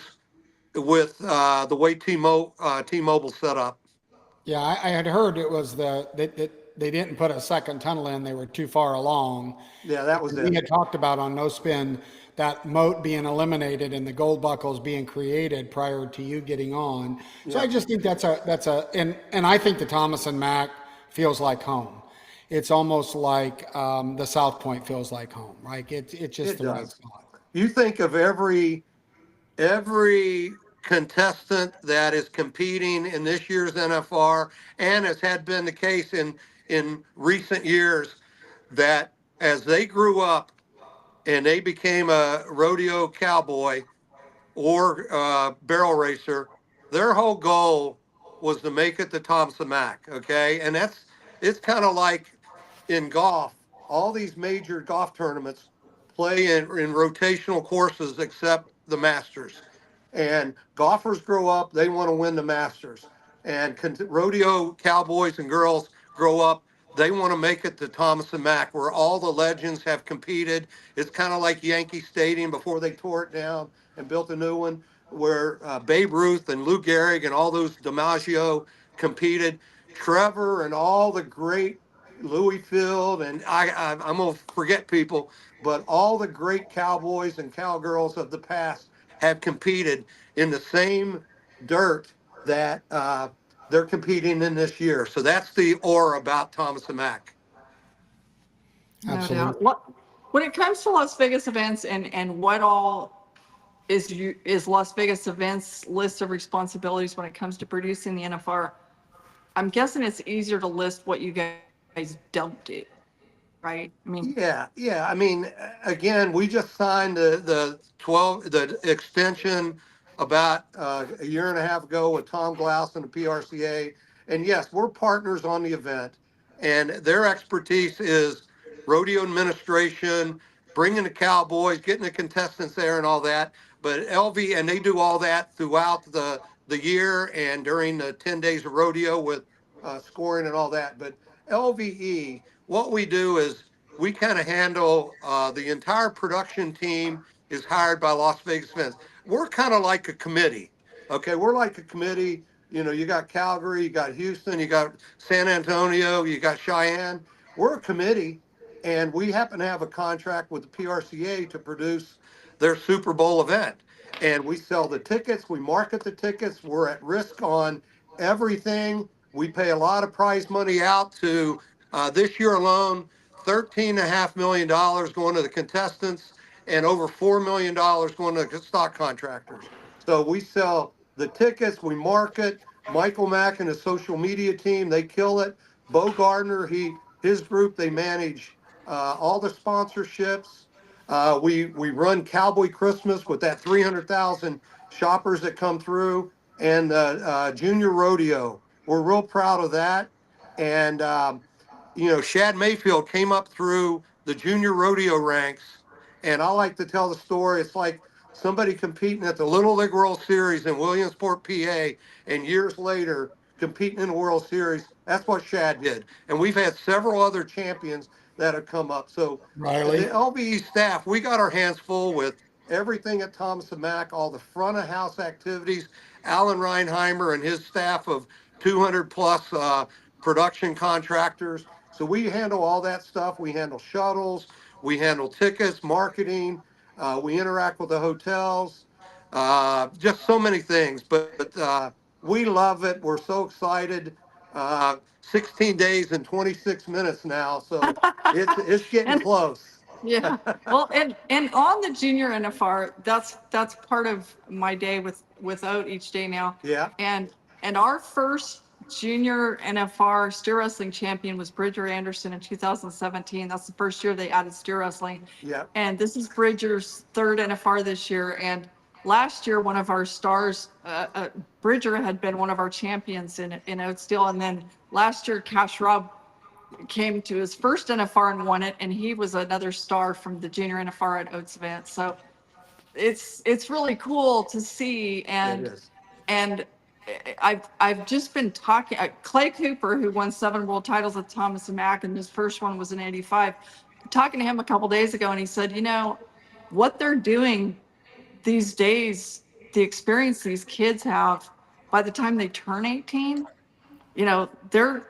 Speaker 3: with the way T-Mobile set up.
Speaker 1: Yeah, I had heard it was they didn't put a second tunnel in. They were too far along.
Speaker 3: Yeah, that was
Speaker 1: We
Speaker 3: it.
Speaker 1: had talked about on No Spin that moat being eliminated and the gold buckles being created prior to you getting on. So I
Speaker 3: Yeah.
Speaker 1: just think and I think the Thomas and Mack feels like home. It's almost like the South Point feels like home, right? It's just
Speaker 3: It
Speaker 1: the right
Speaker 3: does.
Speaker 1: spot.
Speaker 3: You think of every contestant that is competing in this year's NFR, and as had been the case in recent years, that as they grew up and they became a rodeo cowboy or barrel racer, their whole goal was to make it to Thompson Mack. Okay, and it's kind of like in golf. All these major golf tournaments play in rotational courses, except the Masters. And golfers grow up; they want to win the Masters. And rodeo cowboys and girls grow up; they want to make it to Thomas and Mack, where all the legends have competed. It's kind of like Yankee Stadium before they tore it down and built a new one, where Babe Ruth and Lou Gehrig and all those DiMaggio competed. Trevor and all the great Louis Field, and I'm going to forget people, but all the great cowboys and cowgirls of the past have competed in the same dirt that they're competing in this year. So that's the aura about Thomas and Mack.
Speaker 2: No
Speaker 1: Absolutely.
Speaker 2: doubt. When it comes to Las Vegas events and what all is Las Vegas events list of responsibilities when it comes to producing the NFR, I'm guessing it's easier to list what you guys don't do, right? I mean,
Speaker 3: Yeah. I mean, again, we just signed the extension about a year and a half ago with Tom Glass and the PRCA. And yes, we're partners on the event, and their expertise is rodeo administration, bringing the cowboys, getting the contestants there, and all that. But LV, and they do all that throughout the year and during the 10 days of rodeo with scoring and all that. But LVE, what we do is we kind of handle the entire production team is hired by Las Vegas Events. We're kind of like a committee. Okay, we're like a committee. You got Calgary, you got Houston, you got San Antonio, you got Cheyenne. We're a committee, and we happen to have a contract with the PRCA to produce their Super Bowl event. And we sell the tickets, we market the tickets. We're at risk on everything. We pay a lot of prize money out to, this year alone, $13.5 million going to the contestants and over $4 million going to the stock contractors. So we sell the tickets, we market. Michael Mack and his social media team, they kill it. Bo Gardner, his group, they manage all the sponsorships. We run Cowboy Christmas with that 300,000 shoppers that come through, and Junior Rodeo. We're real proud of that. And Shad Mayfield came up through the Junior Rodeo ranks, and I like to tell the story. It's like somebody competing at the Little League World Series in Williamsport, PA, and years later competing in the World Series. That's what Shad did. And we've had several other champions that have come up. So
Speaker 1: Riley.
Speaker 3: the LBE staff, we got our hands full with everything at Thomas and Mack, all the front of house activities. Alan Reinheimer and his staff of 200 plus production contractors. So we handle all that stuff. We handle shuttles, we handle tickets, marketing, we interact with the hotels, just so many things. But we love it. We're so excited. 16 days and 26 minutes now, so it's getting
Speaker 2: And
Speaker 3: close.
Speaker 2: yeah, well, and on the junior NFR, that's part of my day with Oat each day now.
Speaker 3: Yeah.
Speaker 2: And our first junior NFR steer wrestling champion was Bridger Anderson in 2017. That's the first year they added steer wrestling.
Speaker 3: Yeah.
Speaker 2: And this is Bridger's third NFR this year. And last year, one of our stars, Bridger, had been one of our champions in Oat Steel. And then last year, Cash Rob came to his first NFR and won it, and he was another star from the junior NFR at Oats event. So it's really cool to see.
Speaker 3: It
Speaker 2: And
Speaker 3: is.
Speaker 2: and I've just been talking, Clay Cooper, who won 7 world titles at Thomas and Mack, and his first one was in '85, talking to him a couple days ago, and he said, what they're doing these days, the experience these kids have by the time they turn 18, they're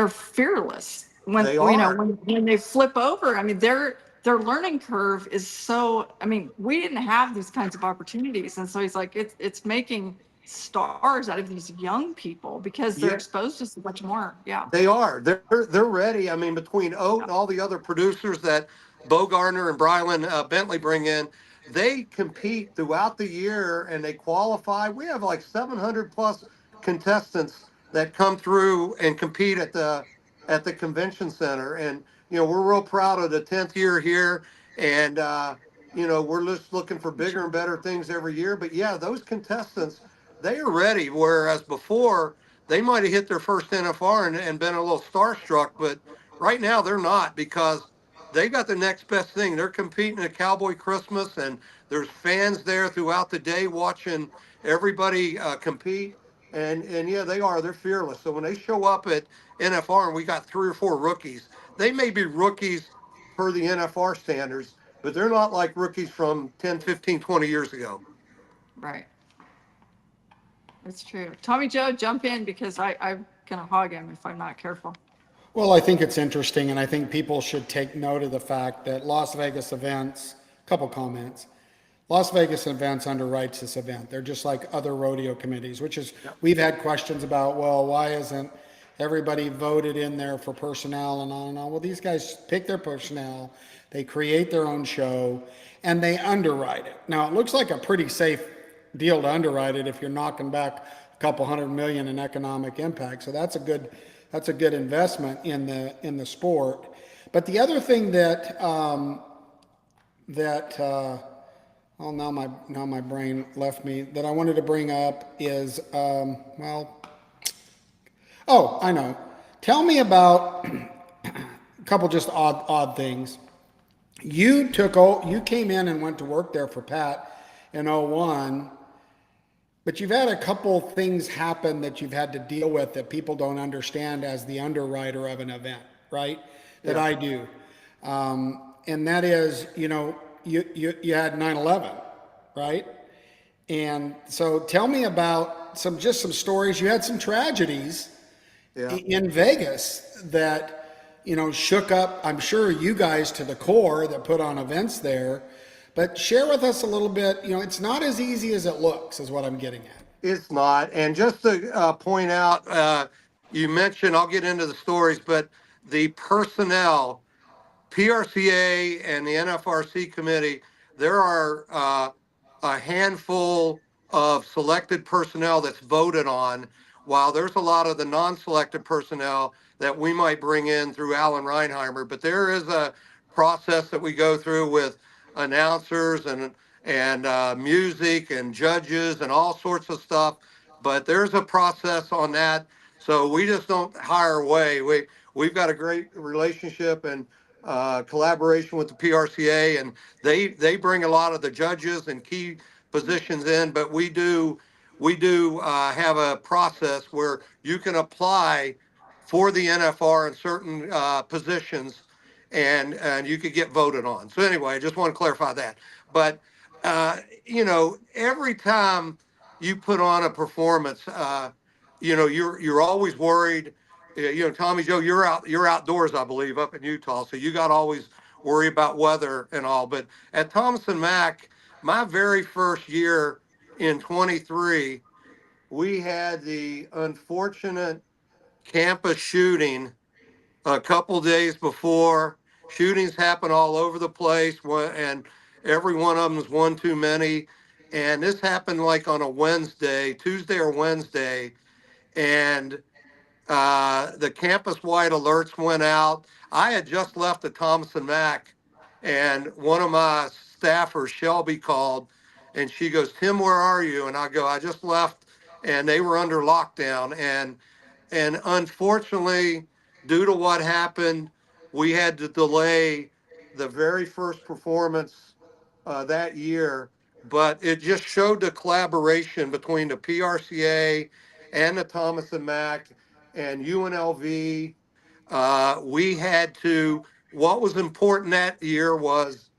Speaker 2: fearless when
Speaker 3: They are.
Speaker 2: when they flip over. I mean, their learning curve is so, I mean, we didn't have these kinds of opportunities. And so he's like, it's making stars out of these young people because they're
Speaker 3: Yeah.
Speaker 2: exposed to so much more. Yeah.
Speaker 3: They are. They're ready. I mean, between Oat and all the other producers that Bo Gardner and Brylan Bentley bring in, they compete throughout the year and they qualify. We have like 700 plus contestants that come through and compete at the convention center. And we're real proud of the 10th year here. And we're just looking for bigger and better things every year. But yeah, those contestants, they are ready. Whereas before, they might have hit their first NFR and been a little starstruck, but right now they're not, because they got the next best thing. They're competing at Cowboy Christmas, and there's fans there throughout the day watching everybody compete. And yeah, they are. They're fearless. So when they show up at NFR and we got 3 or 4 rookies, they may be rookies per the NFR standards, but they're not like rookies from 10, 15, 20 years ago.
Speaker 2: Right. It's true. Tommy Joe, jump in, because I'm going to hog him if I'm not careful.
Speaker 1: Well, I think it's interesting, and I think people should take note of the fact that Las Vegas events, couple comments, Las Vegas events underwrites this event. They're just like other rodeo committees, which is, we've had questions about, well, why isn't everybody voted in there for personnel and on and on? Well, these guys pick their personnel, they create their own show, and they underwrite it. Now, it looks like a pretty safe deal to underwrite it if you're knocking back a couple $100 million in economic impact. So that's a good investment in the sport. But the other thing that now my brain left me, that I wanted to bring up is I know. Tell me about a couple just odd things. You came in and went to work there for Pat in '01. But you've had a couple things happen that you've had to deal with that people don't understand as the underwriter of an event, right? That I do. And that is, you had 9/11, right? And so tell me about some stories. You had some tragedies in Vegas that, shook up, I'm sure, you guys to the core that put on events there. But share with us a little bit, it's not as easy as it looks, is what I'm getting at.
Speaker 3: It's not. And just to point out, you mentioned, I'll get into the stories, but the personnel, PRCA and the NFRC committee, there are a handful of selected personnel that's voted on, while there's a lot of the non-selected personnel that we might bring in through Alan Reinheimer. But there is a process that we go through with announcers and music and judges and all sorts of stuff. But there's a process on that. So we just don't hire away. We've got a great relationship and collaboration with the PRCA, and they bring a lot of the judges and key positions in. But we do have a process where you can apply for the NFR in certain positions, and you could get voted on. So anyway, I just want to clarify that. But every time you put on a performance, you're always worried. Tommy Joe, you're outdoors, I believe, up in Utah, so you got to always worry about weather and all. But at Thomas and Mack, my very first year in 23, we had the unfortunate campus shooting a couple days before. Shootings happen all over the place, and every one of them is one too many. And this happened like on a Wednesday, Tuesday or Wednesday, and the campus-wide alerts went out. I had just left the Thomas and Mack, and one of my staffers, Shelby, called, and she goes, "Tim, where are you?" And I go, "I just left," and they were under lockdown. And unfortunately, due to what happened, we had to delay the very first performance that year. But it just showed the collaboration between the PRCA and the Thomas and Mack and UNLV. What was important that year was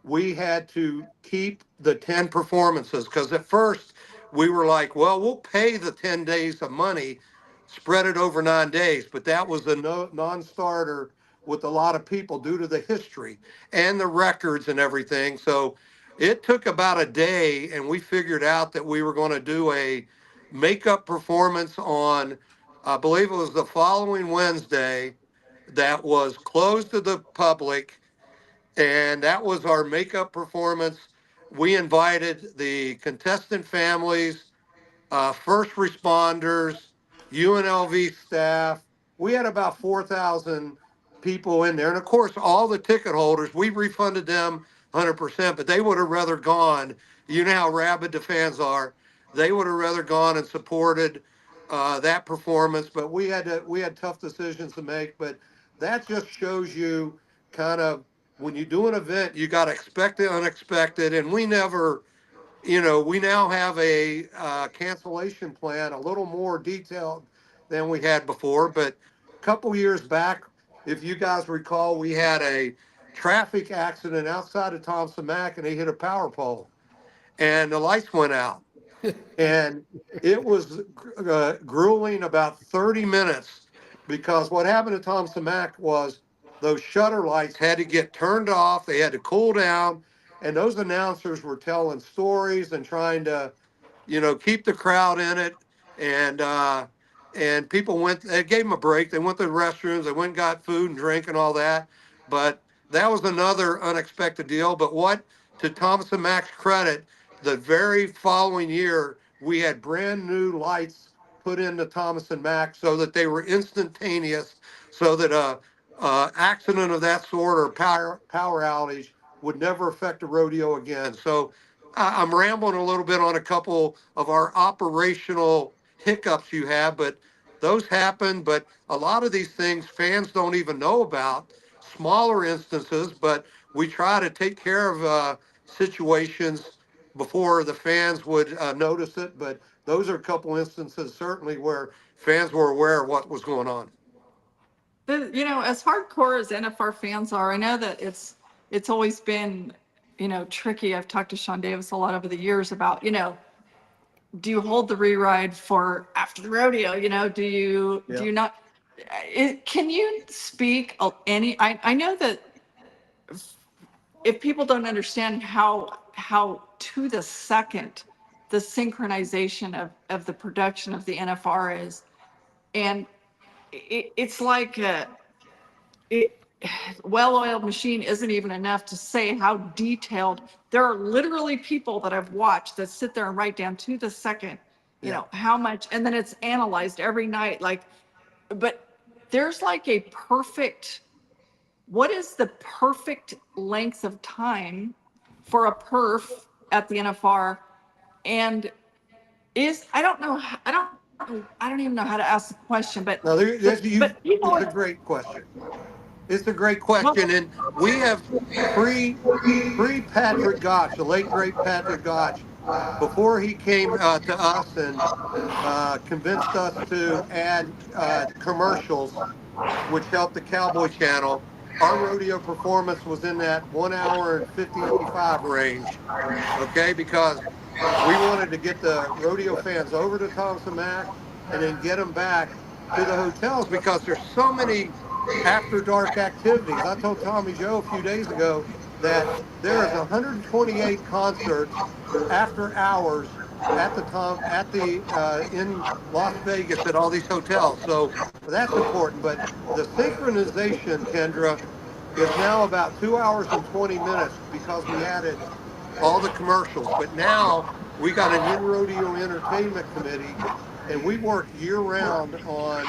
Speaker 3: we had to keep the 10 performances, because at first we were like, well, we'll pay the 10 days of money, spread it over 9 days. But that was a non-starter with a lot of people due to the history and the records and everything. So it took about a day, and we figured out that we were going to do a makeup performance on, I believe it was the following Wednesday, that was closed to the public, and that was our makeup performance. We invited the contestant families, first responders, UNLV staff. We had about 4,000 people in there. And of course, all the ticket holders, we refunded them 100%, but they would have rather gone. You know how rabid the fans are. They would have rather gone and supported that performance. But we had tough decisions to make. But that just shows you kind of, when you do an event, you got to expect the unexpected. And we now have a cancellation plan a little more detailed than we had before. But a couple years back, if you guys recall, we had a traffic accident outside of Thompson Mack, and they hit a power pole, and the lights went out. And it was grueling about 30 minutes, because what happened at Thompson Mack was those shutter lights had to get turned off. They had to cool down, and those announcers were telling stories and trying to, keep the crowd in it. And people they gave them a break. They went to the restrooms. They went and got food and drink and all that. But that was another unexpected deal. But to Thomas and Mack's credit, the very following year, we had brand new lights put into Thomas and Mack so that they were instantaneous, so that accident of that sort or power outage would never affect a rodeo again. So I'm rambling a little bit on a couple of our operational hiccups you have, but those happen. But a lot of these things fans don't even know about, smaller instances, but we try to take care of situations before the fans would notice it. But those are a couple instances certainly where fans were aware of what was going on.
Speaker 2: As hardcore as NFR fans are, I know that it's always been, tricky. I've talked to Sean Davis a lot over the years about, do you hold the re-ride for after the rodeo? Do you not? Can you speak I know that if people don't understand how to the second the synchronization of the production of the NFR is. And it's like it, well-oiled machine isn't even enough to say how detailed. There are literally people that I've watched that sit there and write down to the second, how much, and then it's analyzed every night. Like, but there's like a perfect, what is the perfect length of time for a perf at the NFR? And I don't know, I don't even know how to ask the question, but,
Speaker 3: No,
Speaker 2: people,
Speaker 3: it's a great question. It's a great
Speaker 2: well,
Speaker 3: question. And we have Patrick Gotch, the late great Patrick Gotch, before he came to us and convinced us to add commercials, which helped the Cowboy Channel. Our rodeo performance was in that 1 hour and 55 range. Okay, because we wanted to get the rodeo fans over to Thompson Mack and then get them back to the hotels because there's so many after dark activities. I told Tommy Joe a few days ago that there is 128 concerts after hours at the in Las Vegas at all these hotels. So that's important. But the synchronization, Kendra, is now about 2 hours and 20 minutes because we added all the commercials. But now we got an in rodeo entertainment committee, and we work year round on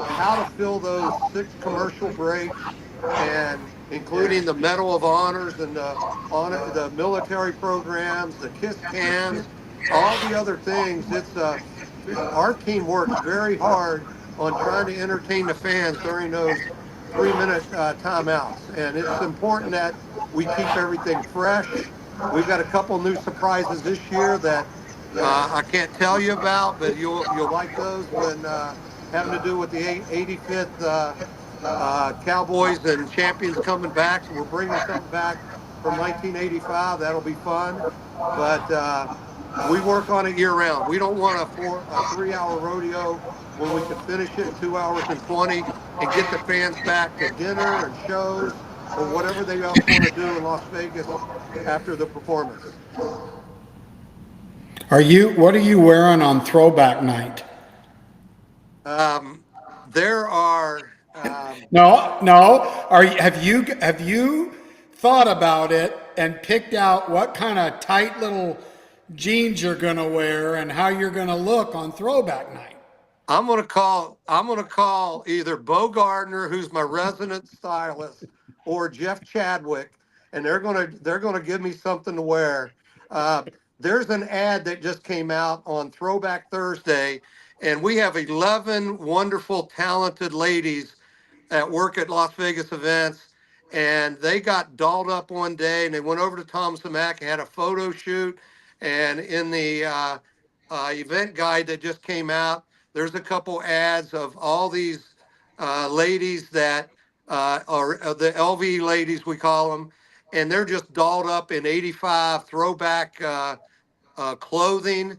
Speaker 3: how to fill those 6 commercial breaks, and including the Medal of Honors and the military programs, the kiss cans, all the other things. Our team works very hard on trying to entertain the fans during those 3-minute timeouts, and it's important that we keep everything fresh. We've got a couple new surprises this year that I can't tell you about, but you'll like those when having to do with the 85th Cowboys and champions coming back. So we're bringing something back from 1985. That'll be fun. But we work on it year round. We don't want a 3-hour rodeo when we can finish it in 2 hours and 20 and get the fans back to dinner and shows or whatever they else want to do in Las Vegas after the performance.
Speaker 1: What are you wearing on throwback night?
Speaker 3: There are.
Speaker 1: No. Have you thought about it and picked out what kind of tight little jeans you're going to wear and how you're going to look on throwback night?
Speaker 3: I'm gonna call either Bo Gardner, who's my resident stylist, or Jeff Chadwick, and they're gonna give me something to wear. There's an ad that just came out on Throwback Thursday, and we have 11 wonderful, talented ladies at work at Las Vegas events, and they got dolled up one day, and they went over to Thompson Mack and had a photo shoot. And in the event guide that just came out, there's a couple ads of all these ladies that are the LV ladies, we call them, and they're just dolled up in 85 throwback clothing.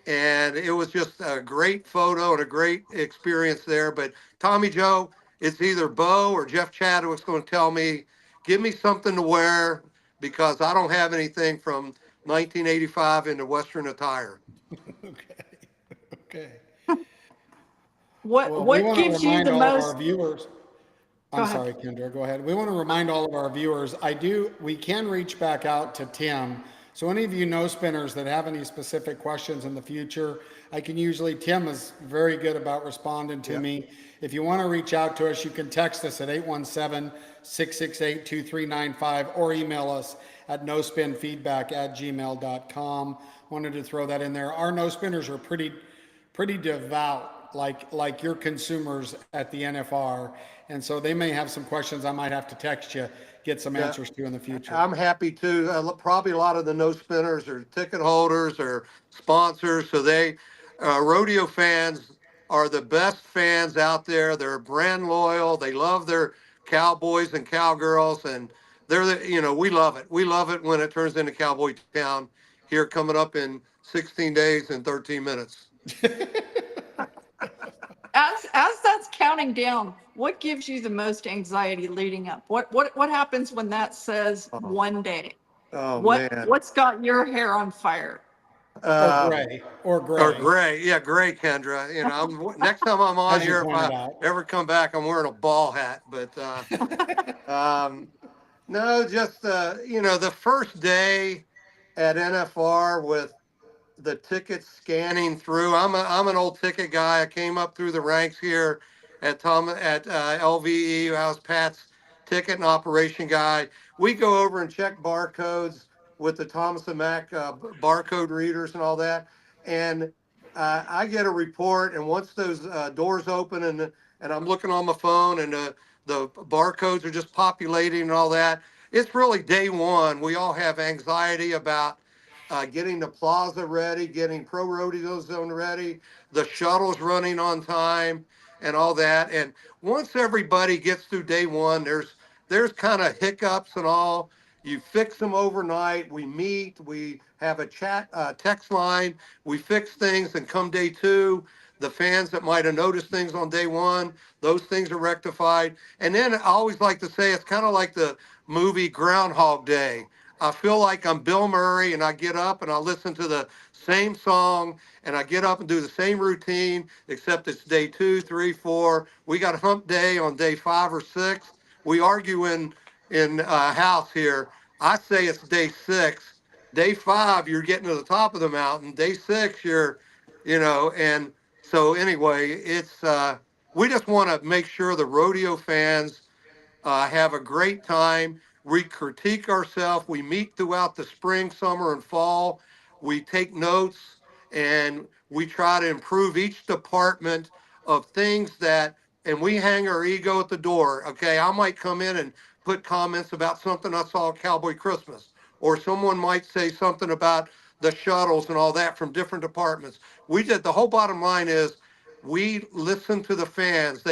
Speaker 3: And it was just a great photo and a great experience there. But Tommy Joe, it's either Bo or Jeff Chadwick's going to tell me, give me something to wear because I don't have anything from 1985 into Western attire.
Speaker 1: Okay.
Speaker 2: what
Speaker 1: We want to
Speaker 2: gives you
Speaker 1: remind
Speaker 2: the
Speaker 1: all of our
Speaker 2: most?
Speaker 1: viewers.
Speaker 2: Go
Speaker 1: I'm
Speaker 2: ahead.
Speaker 1: sorry, Kendra, go ahead. We want to remind all of our viewers, we can reach back out to Tim. So any of you no spinners that have any specific questions in the future, Tim is very good about responding to me. If you want to reach out to us, you can text us at 817-668-2395 or email us at nospinfeedback@gmail.com. Wanted to throw that in there. Our no spinners are pretty devout, like your consumers at the NFR. And so they may have some questions I might have to text you, get some answers to in the future.
Speaker 3: I'm happy to. Probably a lot of the no spinners are ticket holders or sponsors. So rodeo fans are the best fans out there. They're brand loyal. They love their cowboys and cowgirls, and we love it. We love it when it turns into Cowboy Town here coming up in 16 days and 13 minutes.
Speaker 2: As that's counting down, what gives you the most anxiety leading up? What happens when that says one day?
Speaker 3: Oh man.
Speaker 2: What's got your hair on fire?
Speaker 1: Or
Speaker 3: Uh,
Speaker 1: gray, or
Speaker 3: or
Speaker 1: gray,
Speaker 3: gray. Yeah, gray, Kendra. You know, next time I'm on
Speaker 1: as you
Speaker 3: here, if
Speaker 1: pointed
Speaker 3: I
Speaker 1: out.
Speaker 3: ever come back, I'm wearing a ball hat. But um, no, just the first day at NFR with the tickets scanning through. I'm an old ticket guy. I came up through the ranks here at LVE. I was Pat's ticket and operation guy. We go over and check barcodes with the Thomas and Mack barcode readers and all that. And I get a report, and once those doors open and I'm looking on my phone and the barcodes are just populating and all that, it's really day one. We all have anxiety about getting the plaza ready, getting Pro Rodeo Zone ready, the shuttles running on time, and all that. And once everybody gets through day one, there's kind of hiccups and all. You fix them overnight. We meet. We have a chat, text line. We fix things, and come day two, the fans that might have noticed things on day one, those things are rectified. And then I always like to say it's kind of like the movie Groundhog Day. I feel like I'm Bill Murray, and I get up and I listen to the same song, and I get up and do the same routine, except it's day 2, 3, 4. We got hump day on day 5 or 6. We argue in house here. I say it's day 6. Day 5, you're getting to the top of the mountain. Day 6, and so anyway, it's we just want to make sure the rodeo fans have a great time. We critique ourselves. We meet throughout the spring, summer, and fall. We take notes, and we try to improve each department of things and we hang our ego at the door. Okay, I might come in and put comments about something I saw at Cowboy Christmas, or someone might say something about the shuttles and all that from different departments. The whole bottom line is we listen to the fans.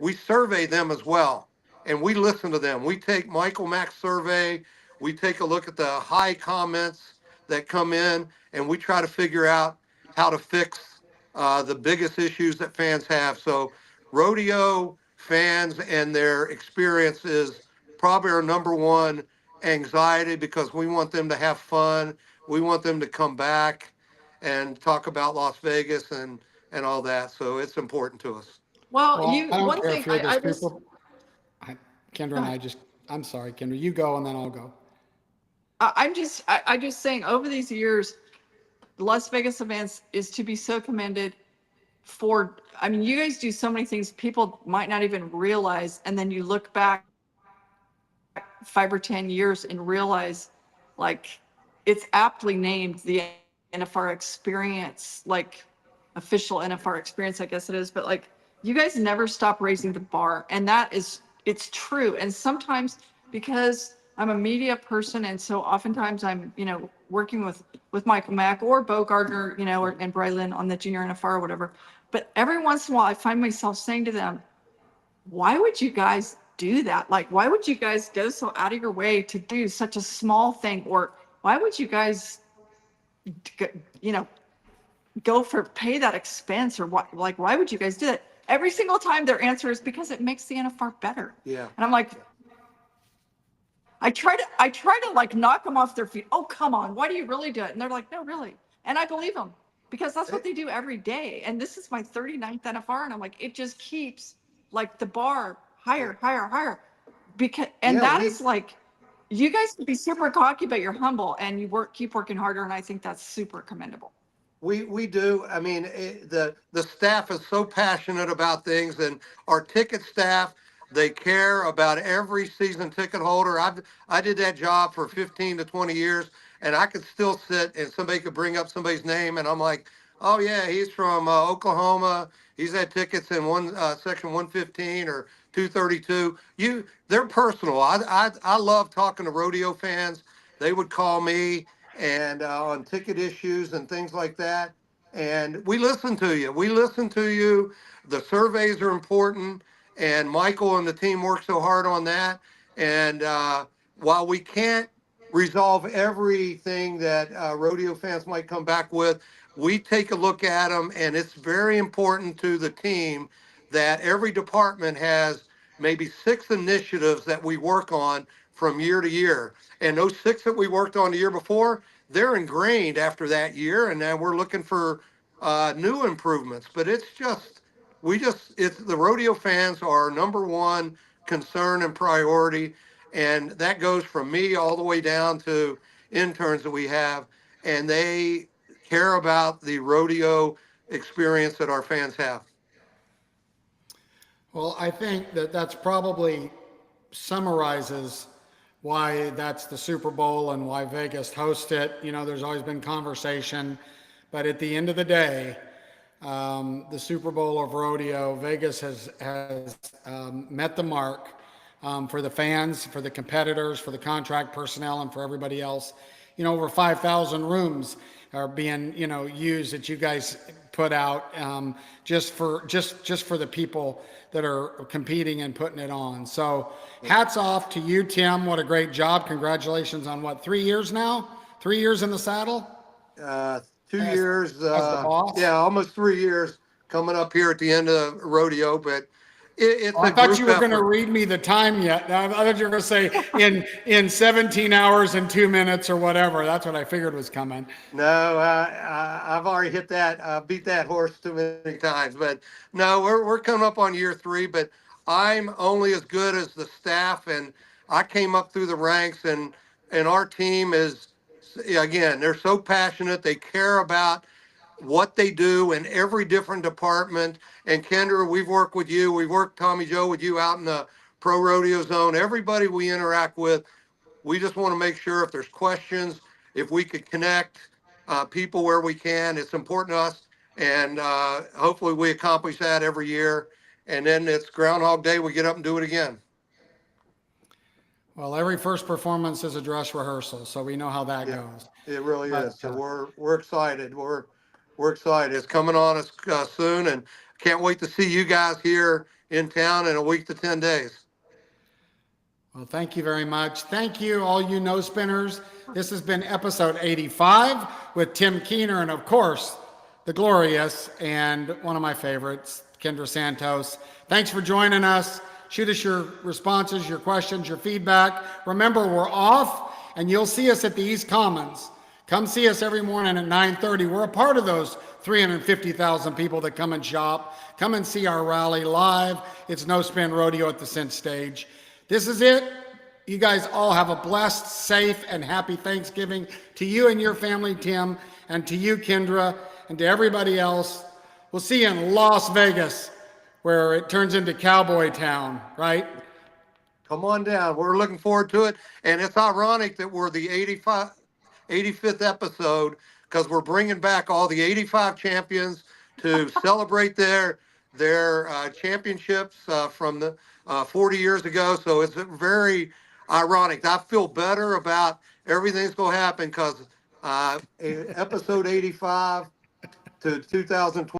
Speaker 3: We survey them as well, and we listen to them. We take Michael Mack's survey, we take a look at the high comments that come in, and we try to figure out how to fix the biggest issues that fans have. So, rodeo fans and their experience is probably our number one anxiety, because we want them to have fun. We want them to come back and talk about Las Vegas and all that. So it's important to us.
Speaker 2: Well,
Speaker 1: Well, I don't
Speaker 2: one
Speaker 1: care if
Speaker 2: thing
Speaker 1: you're the
Speaker 2: I just,
Speaker 1: super. Kendra
Speaker 2: go
Speaker 1: and
Speaker 2: ahead.
Speaker 1: I'm sorry, Kendra, you go and then I'll go.
Speaker 2: I'm just saying over these years, Las Vegas events is to be so commended for, I mean, you guys do so many things people might not even realize. And then you look back 5 or 10 years and realize like it's aptly named the NFR experience, like official NFR experience, I guess it is. But like you guys never stop raising the bar. And it's true. And sometimes because I'm a media person, and so oftentimes I'm, working with Michael Mack or Bo Gardner, and Braylon on the junior NFR or whatever. But every once in a while I find myself saying to them, why would you guys do that? Like, why would you guys go so out of your way to do such a small thing? Or why would you guys, you know, pay that expense? Or what, like, why would you guys do that? Every single time their answer is because it makes the NFR better.
Speaker 3: Yeah.
Speaker 2: And I'm like, I try to like knock them off their feet. Oh, come on. Why do you really do it? And they're like, no, really. And I believe them because that's what they do every day. And this is my 39th NFR. And I'm like, it just keeps like the bar higher, higher, higher. And
Speaker 3: Yeah,
Speaker 2: that is like, you guys can be super cocky, but you're humble and you keep working harder. And I think that's super commendable.
Speaker 3: we do. I mean, the staff is so passionate about things, and our ticket staff, they care about every season ticket holder. I did that job for 15 to 20 years, and I could still sit and somebody could bring up somebody's name, and I'm like, oh yeah, he's from Oklahoma. He's had tickets in section 115 or 232. They're personal. I love talking to rodeo fans. They would call me and on ticket issues and things like that. And we listen to you. We listen to you. The surveys are important, and Michael and the team work so hard on that. And while we can't resolve everything that rodeo fans might come back with, we take a look at them, and it's very important to the team that every department has maybe 6 initiatives that we work on from year to year. And those 6 that we worked on the year before, they're ingrained after that year, and then we're looking for new improvements. But it's just, it's the rodeo fans are our number one concern and priority, and that goes from me all the way down to interns that we have, and they care about the rodeo experience that our fans have.
Speaker 1: Well, I think that that's probably summarizes why that's the Super Bowl and why Vegas hosts it. You know, there's always been conversation, but at the end of the day, the Super Bowl of rodeo, Vegas has met the mark for the fans, for the competitors, for the contract personnel, and for everybody else. You know, over 5,000 rooms are being used that you guys put out just for the people that are competing and putting it on. So hats off to you, Tim. What a great job. Congratulations on what, 3 years now? 3 years in the saddle?
Speaker 3: 2 years,
Speaker 1: as the boss?
Speaker 3: yeah, almost 3 years coming up here at the end of rodeo, but it's
Speaker 1: Oh, I
Speaker 3: a
Speaker 1: thought
Speaker 3: group
Speaker 1: you were going to
Speaker 3: effort.
Speaker 1: read me the time yet. I thought you were going to say in 17 hours and 2 minutes or whatever. That's what I figured was coming.
Speaker 3: No, I've already hit that, beat that horse too many times. But no, we're coming up on year 3. But I'm only as good as the staff, and I came up through the ranks, and our team is, again, they're so passionate. They care about what they do in every different department. And Kendra, we've worked with you. We've worked, Tommy Joe, with you out in the pro rodeo zone. Everybody we interact with, we just want to make sure if there's questions, if we could connect people where we can, it's important to us. And hopefully we accomplish that every year. And then it's Groundhog Day. We get up and do it again.
Speaker 1: Well, every first performance is a dress rehearsal, so we know how that
Speaker 3: Yeah,
Speaker 1: goes.
Speaker 3: it really
Speaker 1: But,
Speaker 3: is. So we're excited. We're excited. It's coming on us soon, and can't wait to see you guys here in town in a week to 10 days.
Speaker 1: Well, thank you very much. Thank you, all you no spinners. This has been episode 85 with Tim Keener and, of course, the glorious and one of my favorites, Kendra Santos. Thanks for joining us. Shoot us your responses, your questions, your feedback. Remember, we're off, and you'll see us at the East Commons. Come see us every morning at 9:30. We're a part of those 350,000 people that come and shop. Come and see our rally live. It's No Spin Rodeo at the Cent Stage. This is it. You guys all have a blessed, safe, and happy Thanksgiving to you and your family, Tim, and to you, Kendra, and to everybody else. We'll see you in Las Vegas, where it turns into Cowboy Town, right?
Speaker 3: Come on down. We're looking forward to it. And it's ironic that we're the 85th episode, because we're bringing back all the 85 champions to celebrate their championships from the 40 years ago. So it's very ironic. I feel better about everything's going to happen because episode 85 to 2020.